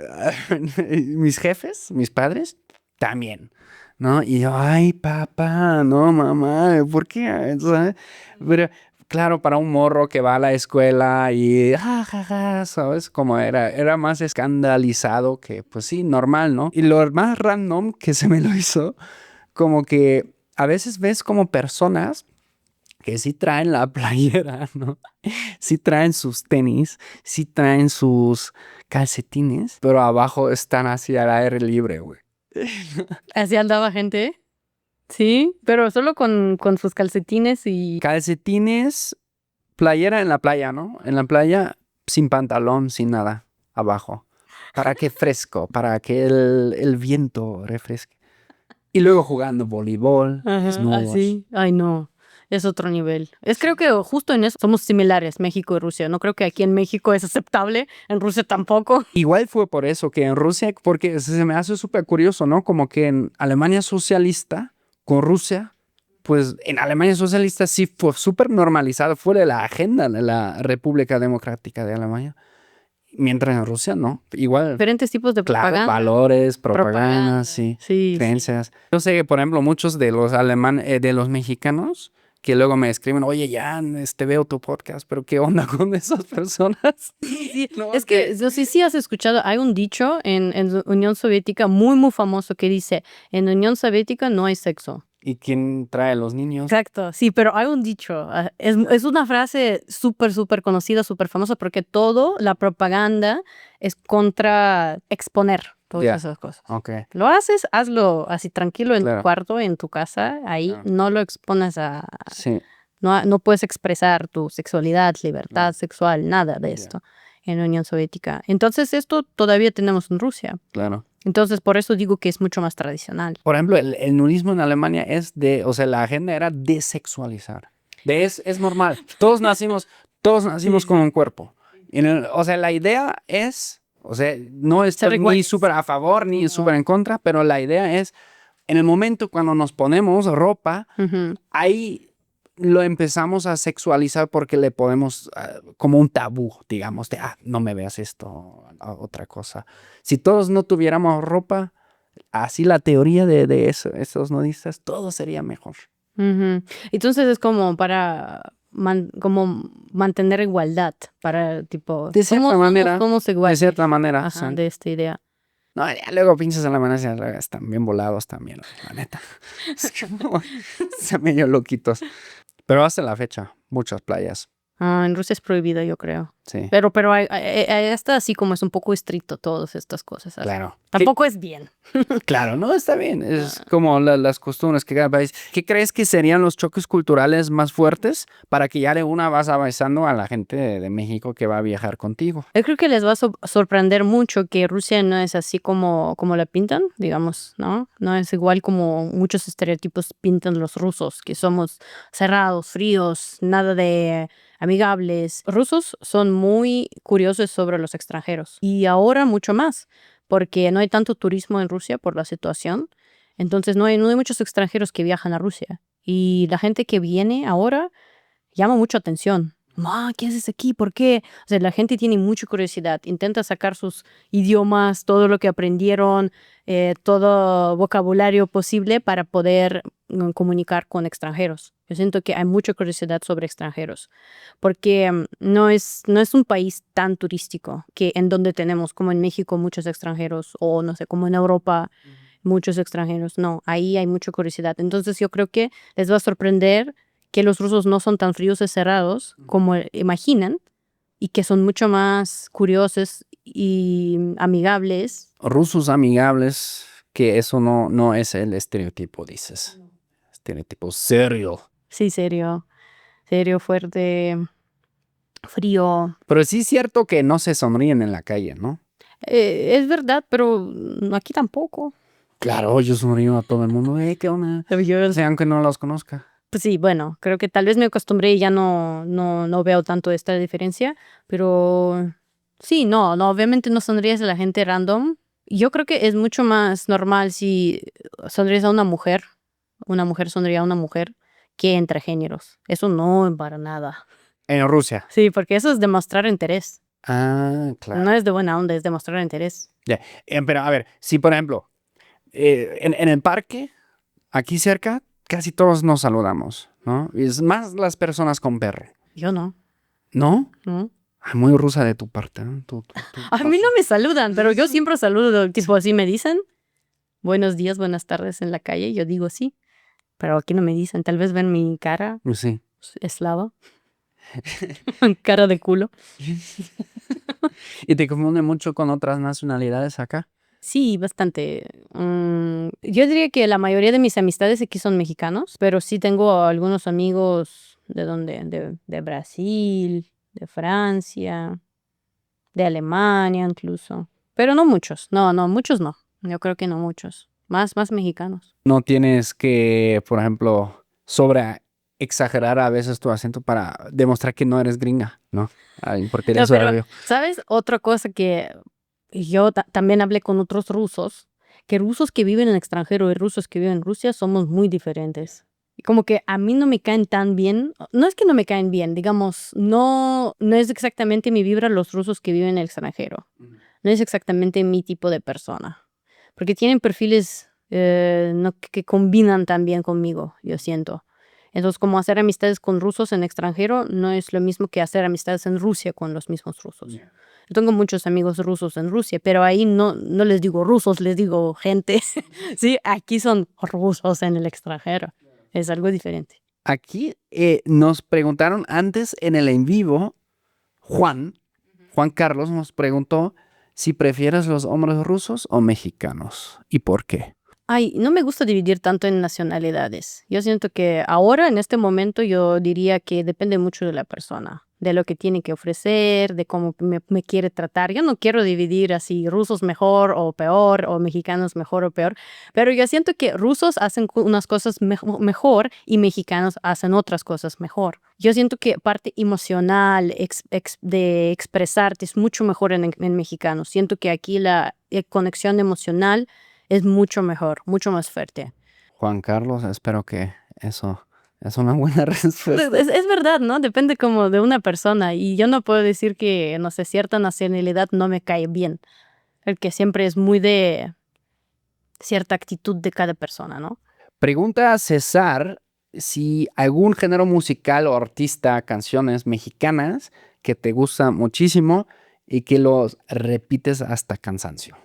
mis jefes, mis padres, también, ¿no? Y yo, ay, papá, no, mamá, ¿por qué? ¿Sabes? Pero claro, para un morro que va a la escuela y jajaja, ¿sabes? Como era más escandalizado que, pues sí, normal, ¿no? Y lo más random que se me lo hizo, como que a veces ves como personas que sí traen la playera, ¿no? Sí traen sus tenis, sí traen sus calcetines, pero abajo están así al aire libre, güey. Así andaba gente, sí, pero solo con sus calcetines y... Calcetines, playera en la playa, ¿no? En la playa, sin pantalón, sin nada, abajo. Para que fresco, para que el viento refresque. Y luego jugando voleibol, desnudos. Así, ay no, es otro nivel. Creo que justo en eso somos similares, México y Rusia. No creo que aquí en México es aceptable, en Rusia tampoco. Igual fue por eso que en Rusia, porque se me hace súper curioso, ¿no? Como que en Alemania socialista, con Rusia, pues en Alemania socialista sí fue súper normalizado, fue de la agenda de la República Democrática de Alemania. Mientras en Rusia no, igual. Diferentes tipos de Claro, propaganda. valores, propagandas, sí, Sí. creencias. Yo sé que, por ejemplo, muchos de los de los mexicanos que luego me escriben, oye, ya, veo tu podcast, pero ¿qué onda con esas personas? Sí, No, es que no sé si has escuchado, hay un dicho en Unión Soviética muy, muy famoso que dice, en Unión Soviética no hay sexo. ¿Y quién trae a los niños? Exacto, sí, pero hay un dicho, es una frase súper conocida, súper famosa, porque la propaganda es contra exponer todas Ya, esas cosas. ok, Lo haces, hazlo así tranquilo en tu claro, cuarto, en tu casa, ahí claro. no lo expones Sí, no puedes expresar tu sexualidad, libertad claro, sexual, nada de ya, esto en la Unión Soviética. Entonces esto todavía tenemos en Rusia. claro. Entonces por eso digo que es mucho más tradicional. Por ejemplo, el nudismo en Alemania o sea, la agenda era desexualizar. Es normal. Todos nacimos con un cuerpo. O sea, la idea es, o sea, no Ser estoy ni iguales. súper a favor ni No. súper en contra, pero la idea es, en el momento cuando nos ponemos ropa, Ujú. ahí lo empezamos a sexualizar porque le podemos, como un tabú, digamos, de, no me veas esto, otra cosa. Si todos no tuviéramos ropa, así la teoría de esos nudistas, todo sería mejor. Ujú. Entonces es como para como mantener igualdad, para tipo, De cierta manera, somos de iguales. cierta manera. Ajá, de esta idea. No, ya luego pinches alemanes ya están bien volados también, la neta. Es que están medio loquitos. Pero hasta la fecha, muchas playas, En Rusia es prohibido, yo creo. sí. Pero está así como es un poco estricto todas estas cosas. ¿Sabes? Claro. Tampoco es bien. Claro, no, está bien. Es como las costumbres que cada país. ¿Qué crees que serían los choques culturales más fuertes para que ya de una vas avanzando a la gente de México que va a viajar contigo? Yo creo que les va a sorprender mucho que Rusia no es así como la pintan, digamos, ¿no? No es igual como muchos estereotipos pintan los rusos, que somos cerrados, fríos, nada de amigables. Rusos son muy curiosos sobre los extranjeros y ahora mucho más, porque no hay tanto turismo en Rusia por la situación. Entonces no hay muchos extranjeros que viajan a Rusia. Y la gente que viene ahora llama mucho atención. ¿Qué haces aquí? ¿Por qué? O sea, la gente tiene mucha curiosidad, intenta sacar sus idiomas, todo lo que aprendieron, todo vocabulario posible para poder comunicar con extranjeros. Yo siento que hay mucha curiosidad sobre extranjeros, porque no es un país tan turístico que en donde tenemos, como en México, muchos extranjeros, o no sé, como en Europa, muchos extranjeros. No, ahí hay mucha curiosidad. Entonces yo creo que les va a sorprender que los rusos no son tan fríos y cerrados como imaginan y que son mucho más curiosos y amigables. Rusos amigables, que eso no es el estereotipo, dices. Estereotipo serio. Sí, serio, fuerte, frío. Pero sí es cierto que no se sonríen en la calle, ¿no? Es verdad, pero aquí tampoco. Claro, yo sonrío a todo el mundo. ¿Qué onda? O sea, aunque no los conozca. Pues sí, bueno, creo que tal vez me acostumbré y ya no veo tanto esta diferencia, pero sí, no, obviamente no sonríes a la gente random. Yo creo que es mucho más normal si sonríes a una mujer sonríe a una mujer, que entre géneros. Eso no para nada. En Rusia. Sí, porque eso es demostrar interés. Ah, claro. No es de buena onda, es demostrar interés. Ya. Pero a ver, si por ejemplo, en el parque, aquí cerca, casi todos nos saludamos, ¿no? Y es más las personas con perro. Yo no. ¿No? ¿No? Muy rusa de tu parte, ¿no? A mí no me saludan, pero yo siempre saludo, tipo así me dicen. Buenos días, buenas tardes en la calle, yo digo sí, pero aquí no me dicen, tal vez ven mi cara Sí. eslava, cara de culo. ¿Y te confunde mucho con otras nacionalidades acá? Sí, bastante. Yo diría que la mayoría de mis amistades aquí son mexicanos, pero sí tengo algunos amigos de Brasil, de Francia, de Alemania incluso, pero no muchos, no, muchos no, yo creo que no muchos, más mexicanos. No tienes que, por ejemplo, sobre exagerar a veces tu acento para demostrar que no eres gringa, ¿no? Porque No, eres pero, horario. ¿sabes? Otra cosa que yo también hablé con otros rusos, que rusos que viven en el extranjero y rusos que viven en Rusia somos muy diferentes. Y como que a mí no me caen tan bien, no es que no me caen bien, digamos, no es exactamente mi vibra los rusos que viven en el extranjero. No es exactamente mi tipo de persona. Porque tienen perfiles no, que combinan tan bien conmigo, yo siento. Entonces, como hacer amistades con rusos en extranjero no es lo mismo que hacer amistades en Rusia con los mismos rusos. Yeah. Yo tengo muchos amigos rusos en Rusia, pero ahí no les digo rusos, les digo gente. Sí, aquí son rusos en el extranjero. Es algo diferente. Aquí nos preguntaron antes en el en vivo, Juan Carlos nos preguntó si prefieres los hombres rusos o mexicanos y por qué. Ay, no me gusta dividir tanto en nacionalidades. Yo siento que ahora, en este momento, yo diría que depende mucho de la persona, de lo que tiene que ofrecer, de cómo me quiere tratar. Yo no quiero dividir así rusos mejor o peor o mexicanos mejor o peor, pero yo siento que rusos hacen unas cosas mejor y mexicanos hacen otras cosas mejor. Yo siento que parte emocional de expresarte es mucho mejor en mexicanos. Siento que aquí la conexión emocional es mucho mejor, mucho más fuerte. Juan Carlos, espero que eso es una buena respuesta. Es verdad, ¿no? Depende como de una persona. Y yo no puedo decir que, no sé, cierta nacionalidad no me cae bien. El que siempre es muy de cierta actitud de cada persona, ¿no? Pregunta a César si algún género musical o artista, canciones mexicanas que te gusta muchísimo y que los repites hasta cansancio.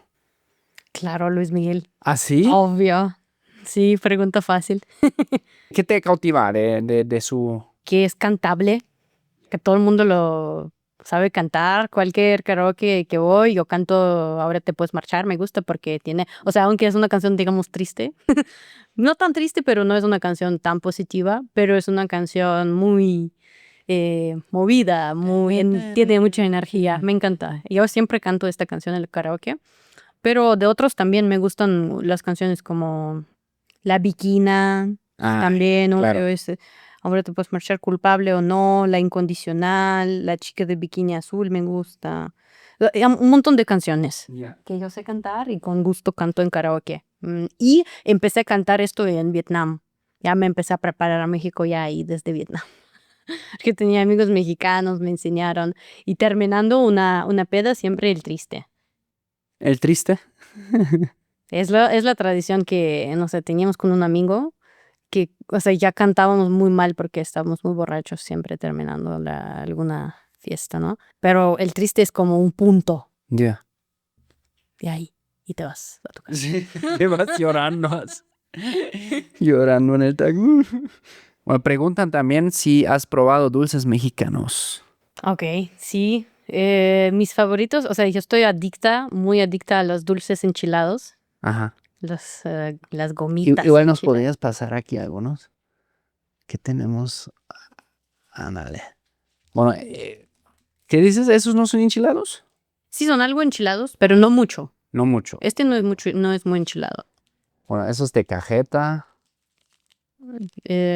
Claro, Luis Miguel. ¿Ah, sí? Obvio. Sí, pregunta fácil. ¿Qué te cautiva de su...? Que es cantable, que todo el mundo lo sabe cantar. Cualquier karaoke que voy, yo canto Ahora te puedes marchar, me gusta porque tiene, o sea, aunque es una canción, digamos, triste, no tan triste, pero no es una canción tan positiva, pero es una canción muy movida, tiene mucha energía, me encanta. Yo siempre canto esta canción en el karaoke, pero de otros también me gustan las canciones como La Bikina, también, ¿no? claro. Ahora te puedes marchar, Culpable o no, La Incondicional, La Chica de Bikini Azul, me gusta. Un montón de canciones que yo sé cantar y con gusto canto en karaoke. Y empecé a cantar esto en Vietnam. Ya me empecé a preparar a México ya ahí desde Vietnam. Porque tenía amigos mexicanos, me enseñaron. Y terminando una peda, siempre el triste. ¿El triste? Es la tradición que, no sé, teníamos con un amigo que, o sea, ya cantábamos muy mal porque estábamos muy borrachos siempre terminando alguna fiesta, ¿no? Pero el triste es como un punto. Ya. De ahí. Y te vas a tu casa. Sí, te vas llorando. Llorando en el tagú. Bueno, preguntan también si has probado dulces mexicanos. Ok, sí. Mis favoritos, o sea, yo estoy muy adicta a los dulces enchilados. Ajá. Las gomitas. Igual nos podrías pasar aquí algunos. ¿Qué tenemos? Ándale. Bueno, ¿qué dices? ¿Esos no son enchilados? Sí, son algo enchilados, pero no mucho. No mucho. Este no es muy enchilado. Bueno, esos de cajeta.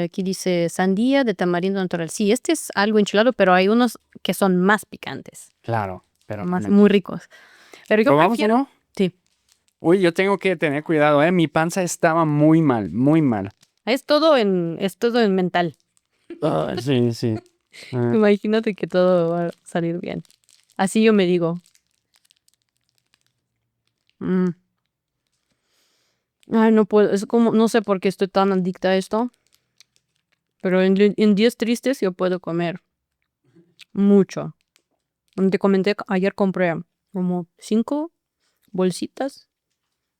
Aquí dice sandía de tamarindo natural. Sí, este es algo enchilado, pero hay unos que son más picantes. Claro, pero Muy ricos. Pero yo ¿probamos prefiero... uno? Sí. Uy, yo tengo que tener cuidado, ¿eh? Mi panza estaba muy mal, muy mal. Es todo en mental. Sí, sí. Imagínate que todo va a salir bien. Así yo me digo. Ay, no puedo. Es como, no sé por qué estoy tan adicta a esto. Pero en días tristes yo puedo comer mucho. Como te comenté, ayer compré como 5 bolsitas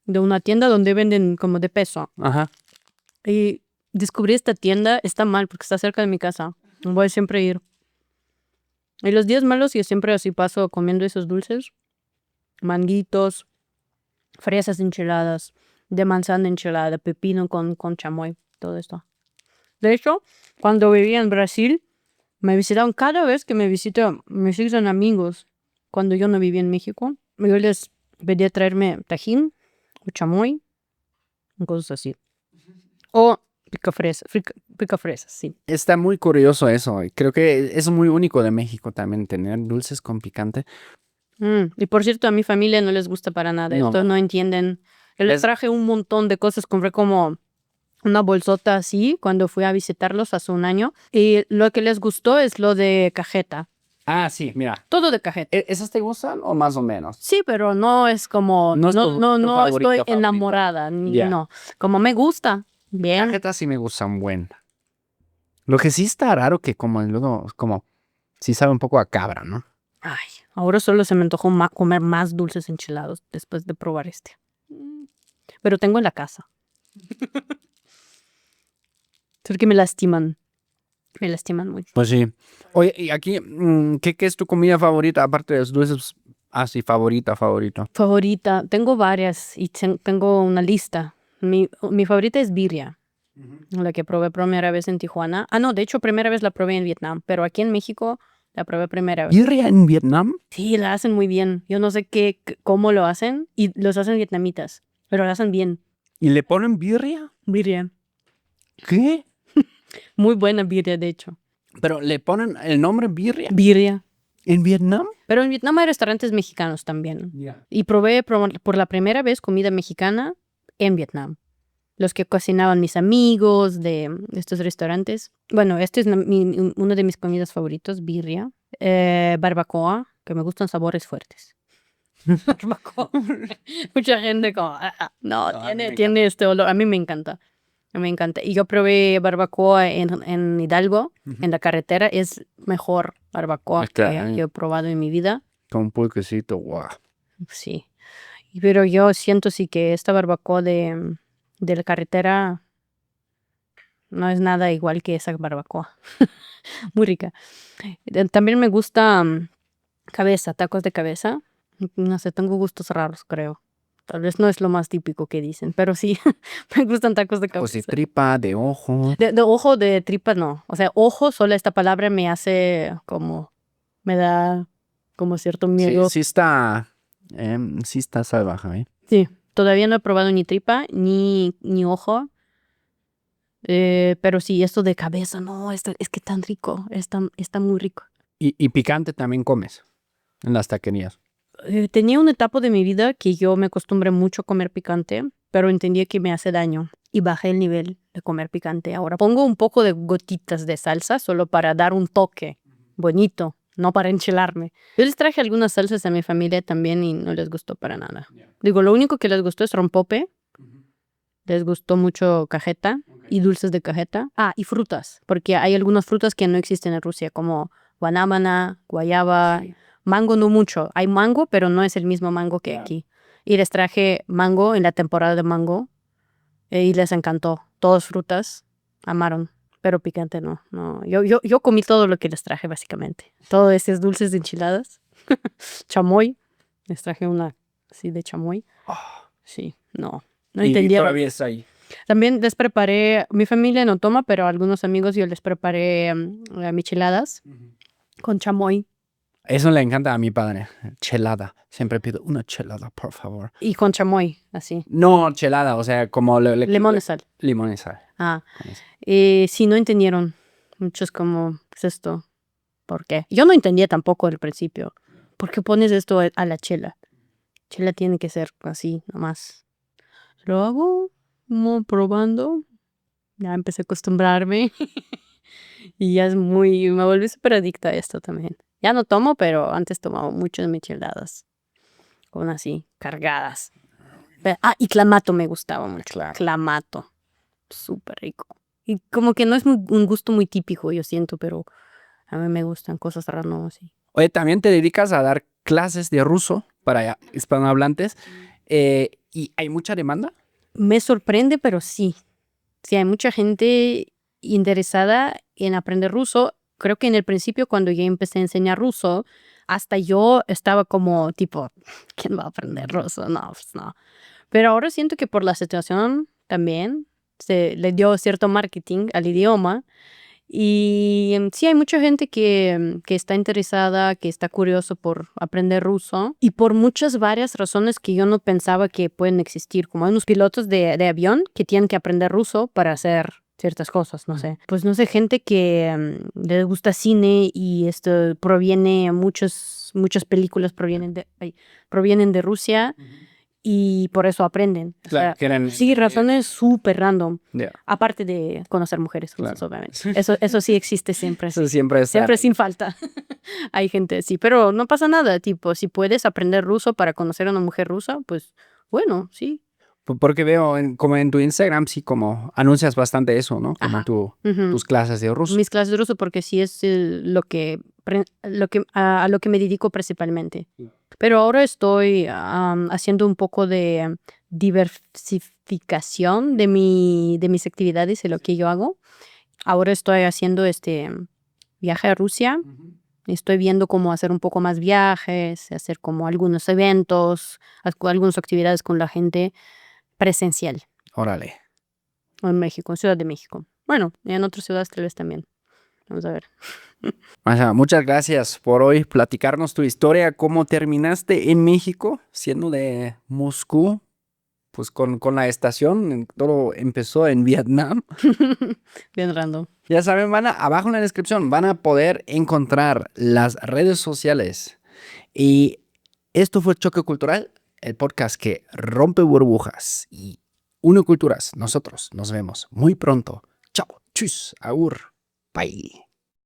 de una tienda donde venden como de peso. Ajá. Y descubrí esta tienda, está mal porque está cerca de mi casa. Voy siempre a ir. Y los días malos yo siempre así paso comiendo esos dulces. Manguitos, fresas enchiladas, de manzana enchilada, pepino con chamoy, todo esto. De hecho, cuando vivía en Brasil, me visitaban cada vez que me visitan amigos. Cuando yo no vivía en México, yo les pedía traerme tajín o chamoy, cosas así. O pica fresas, sí. Está muy curioso eso. Creo que es muy único de México también tener dulces con picante. Y por cierto, a mi familia no les gusta para nada. No. Esto no entienden. Yo les traje un montón de cosas. Compré como una bolsota así cuando fui a visitarlos hace un año. Y lo que les gustó es lo de cajeta. Ah, sí, mira. Todo de cajeta. ¿Esas te gustan o más o menos? Sí, pero no es como... No es tu favorito, estoy enamorada. Ya. No. Como me gusta. Bien. Cajetas sí me gustan buen. Lo que sí está raro que como luego, como, sí sabe un poco a cabra, ¿no? Ay, ahora solo se me antojó comer más dulces enchilados después de probar este. Pero tengo en la casa. Porque me lastiman. Me lastiman mucho. Pues sí. Oye, y aquí, ¿qué es tu comida favorita? Aparte de los dulces, sí, favorita. Favorita. Tengo varias y tengo una lista. Mi favorita es birria. La que probé primera vez en Tijuana. No, de hecho, primera vez la probé en Vietnam, pero aquí en México la probé primera vez. ¿Birria en Vietnam? Sí, la hacen muy bien. Yo no sé cómo lo hacen y los hacen vietnamitas, pero lo hacen bien. ¿Y le ponen birria? Birria. ¿Qué? Muy buena birria, de hecho. ¿Pero le ponen el nombre birria? Birria. ¿En Vietnam? Pero en Vietnam hay restaurantes mexicanos también. Y probé por la primera vez comida mexicana en Vietnam. Los que cocinaban mis amigos de estos restaurantes. Bueno, este es uno de mis comidas favoritos, birria. Barbacoa, que me gustan sabores fuertes. Barbacoa. Mucha gente como, no, tiene este olor. A mí me encanta. Me encanta. Y yo probé barbacoa en Hidalgo, en la carretera. Es mejor barbacoa que he probado en mi vida. Con un pulquecito, wow. Sí. Pero yo siento sí que esta barbacoa de la carretera no es nada igual que esa barbacoa. Muy rica. También me gusta cabeza, tacos de cabeza. No sé, tengo gustos raros, creo. Tal vez no es lo más típico que dicen, pero sí, me gustan tacos de cabeza. Pues de tripa, de ojo. De ojo, de tripa, no. O sea, ojo, solo esta palabra me hace como, me da como cierto miedo. Sí está salvaje, ¿eh? Sí, todavía no he probado ni tripa, ni ojo. Pero sí, esto de cabeza, no, es que tan rico, está muy rico. ¿Y picante también comes en las taquerías? Tenía una etapa de mi vida que yo me acostumbré mucho a comer picante, pero entendí que me hace daño y bajé el nivel de comer picante. Ahora pongo un poco de gotitas de salsa solo para dar un toque bonito, no para enchilarme. Yo les traje algunas salsas a mi familia también y no les gustó para nada. Digo, lo único que les gustó es rompope, les gustó mucho cajeta y dulces de cajeta. Y frutas, porque hay algunas frutas que no existen en Rusia, como guanábana, guayaba. Sí. Mango no mucho. Hay mango, pero no es el mismo mango que aquí. Y les traje mango en la temporada de mango y les encantó. Todas frutas, amaron, pero picante no. Yo comí todo lo que les traje, básicamente. Todos esos dulces de enchiladas. Chamoy. Les traje una así de chamoy. Sí, no entendía. Y todavía está ahí. También les preparé, mi familia no toma, pero a algunos amigos yo les preparé micheladas con chamoy. Eso le encanta a mi padre, chelada. Siempre pido una chelada, por favor. Y con chamoy, así. No, chelada, o sea, como... Limón y sal. Limón y sal. Sí, no entendieron. Muchos como, ¿qué es esto? ¿Por qué? Yo no entendía tampoco al principio. ¿Por qué pones esto a la chela? Chela tiene que ser así, nomás. Lo hago como probando. Ya empecé a acostumbrarme. Y ya me volví súper adicta a esto también. Ya no tomo, pero antes tomaba muchas micheladas. Con así, cargadas. Y clamato me gustaba mucho. Claro. Clamato. Súper rico. Y como que no es un gusto muy típico, yo siento, pero a mí me gustan cosas raras, ¿no? Así. Oye, ¿también te dedicas a dar clases de ruso para hispanohablantes? ¿Y hay mucha demanda? Me sorprende, pero sí. Sí, hay mucha gente interesada en aprender ruso. Creo que en el principio, cuando yo empecé a enseñar ruso, hasta yo estaba como tipo, ¿quién va a aprender ruso? No, pues no. Pero ahora siento que por la situación también se le dio cierto marketing al idioma. Y sí, hay mucha gente que está interesada, que está curioso por aprender ruso y por varias razones que yo no pensaba que pueden existir, como hay unos pilotos de avión que tienen que aprender ruso para hacer ciertas cosas, no sé. Pues no sé, gente que les gusta cine y esto muchas películas provienen de Rusia. Y por eso aprenden. Claro, o sea, sí, razones súper random. Yeah. Aparte de conocer mujeres rusas, Claro. obviamente. Eso sí existe siempre. Eso siempre está. Siempre sin falta. Hay gente así. Pero no pasa nada. Tipo, si puedes aprender ruso para conocer a una mujer rusa, pues bueno, sí. Porque veo como en tu Instagram, sí, como anuncias bastante eso, ¿no? Como Ajá. tus clases de ruso. Mis clases de ruso, porque sí es a lo que me dedico principalmente. Pero ahora estoy haciendo un poco de diversificación de mis actividades y lo que yo hago. Ahora estoy haciendo viaje a Rusia. Estoy viendo cómo hacer un poco más viajes, hacer como algunos eventos, algunas actividades con la gente presencial Órale. en México, en Ciudad de México. Bueno, y en otras ciudades tal vez también. Vamos a ver. Masha, muchas gracias por hoy platicarnos tu historia, cómo terminaste en México, siendo de Moscú, pues con la estación, todo empezó en Vietnam. Bien random. Ya saben, abajo en la descripción van a poder encontrar las redes sociales. Y esto fue Choque Cultural, el podcast que rompe burbujas y une culturas. Nosotros nos vemos muy pronto. Chao, tschüss, aur, bye.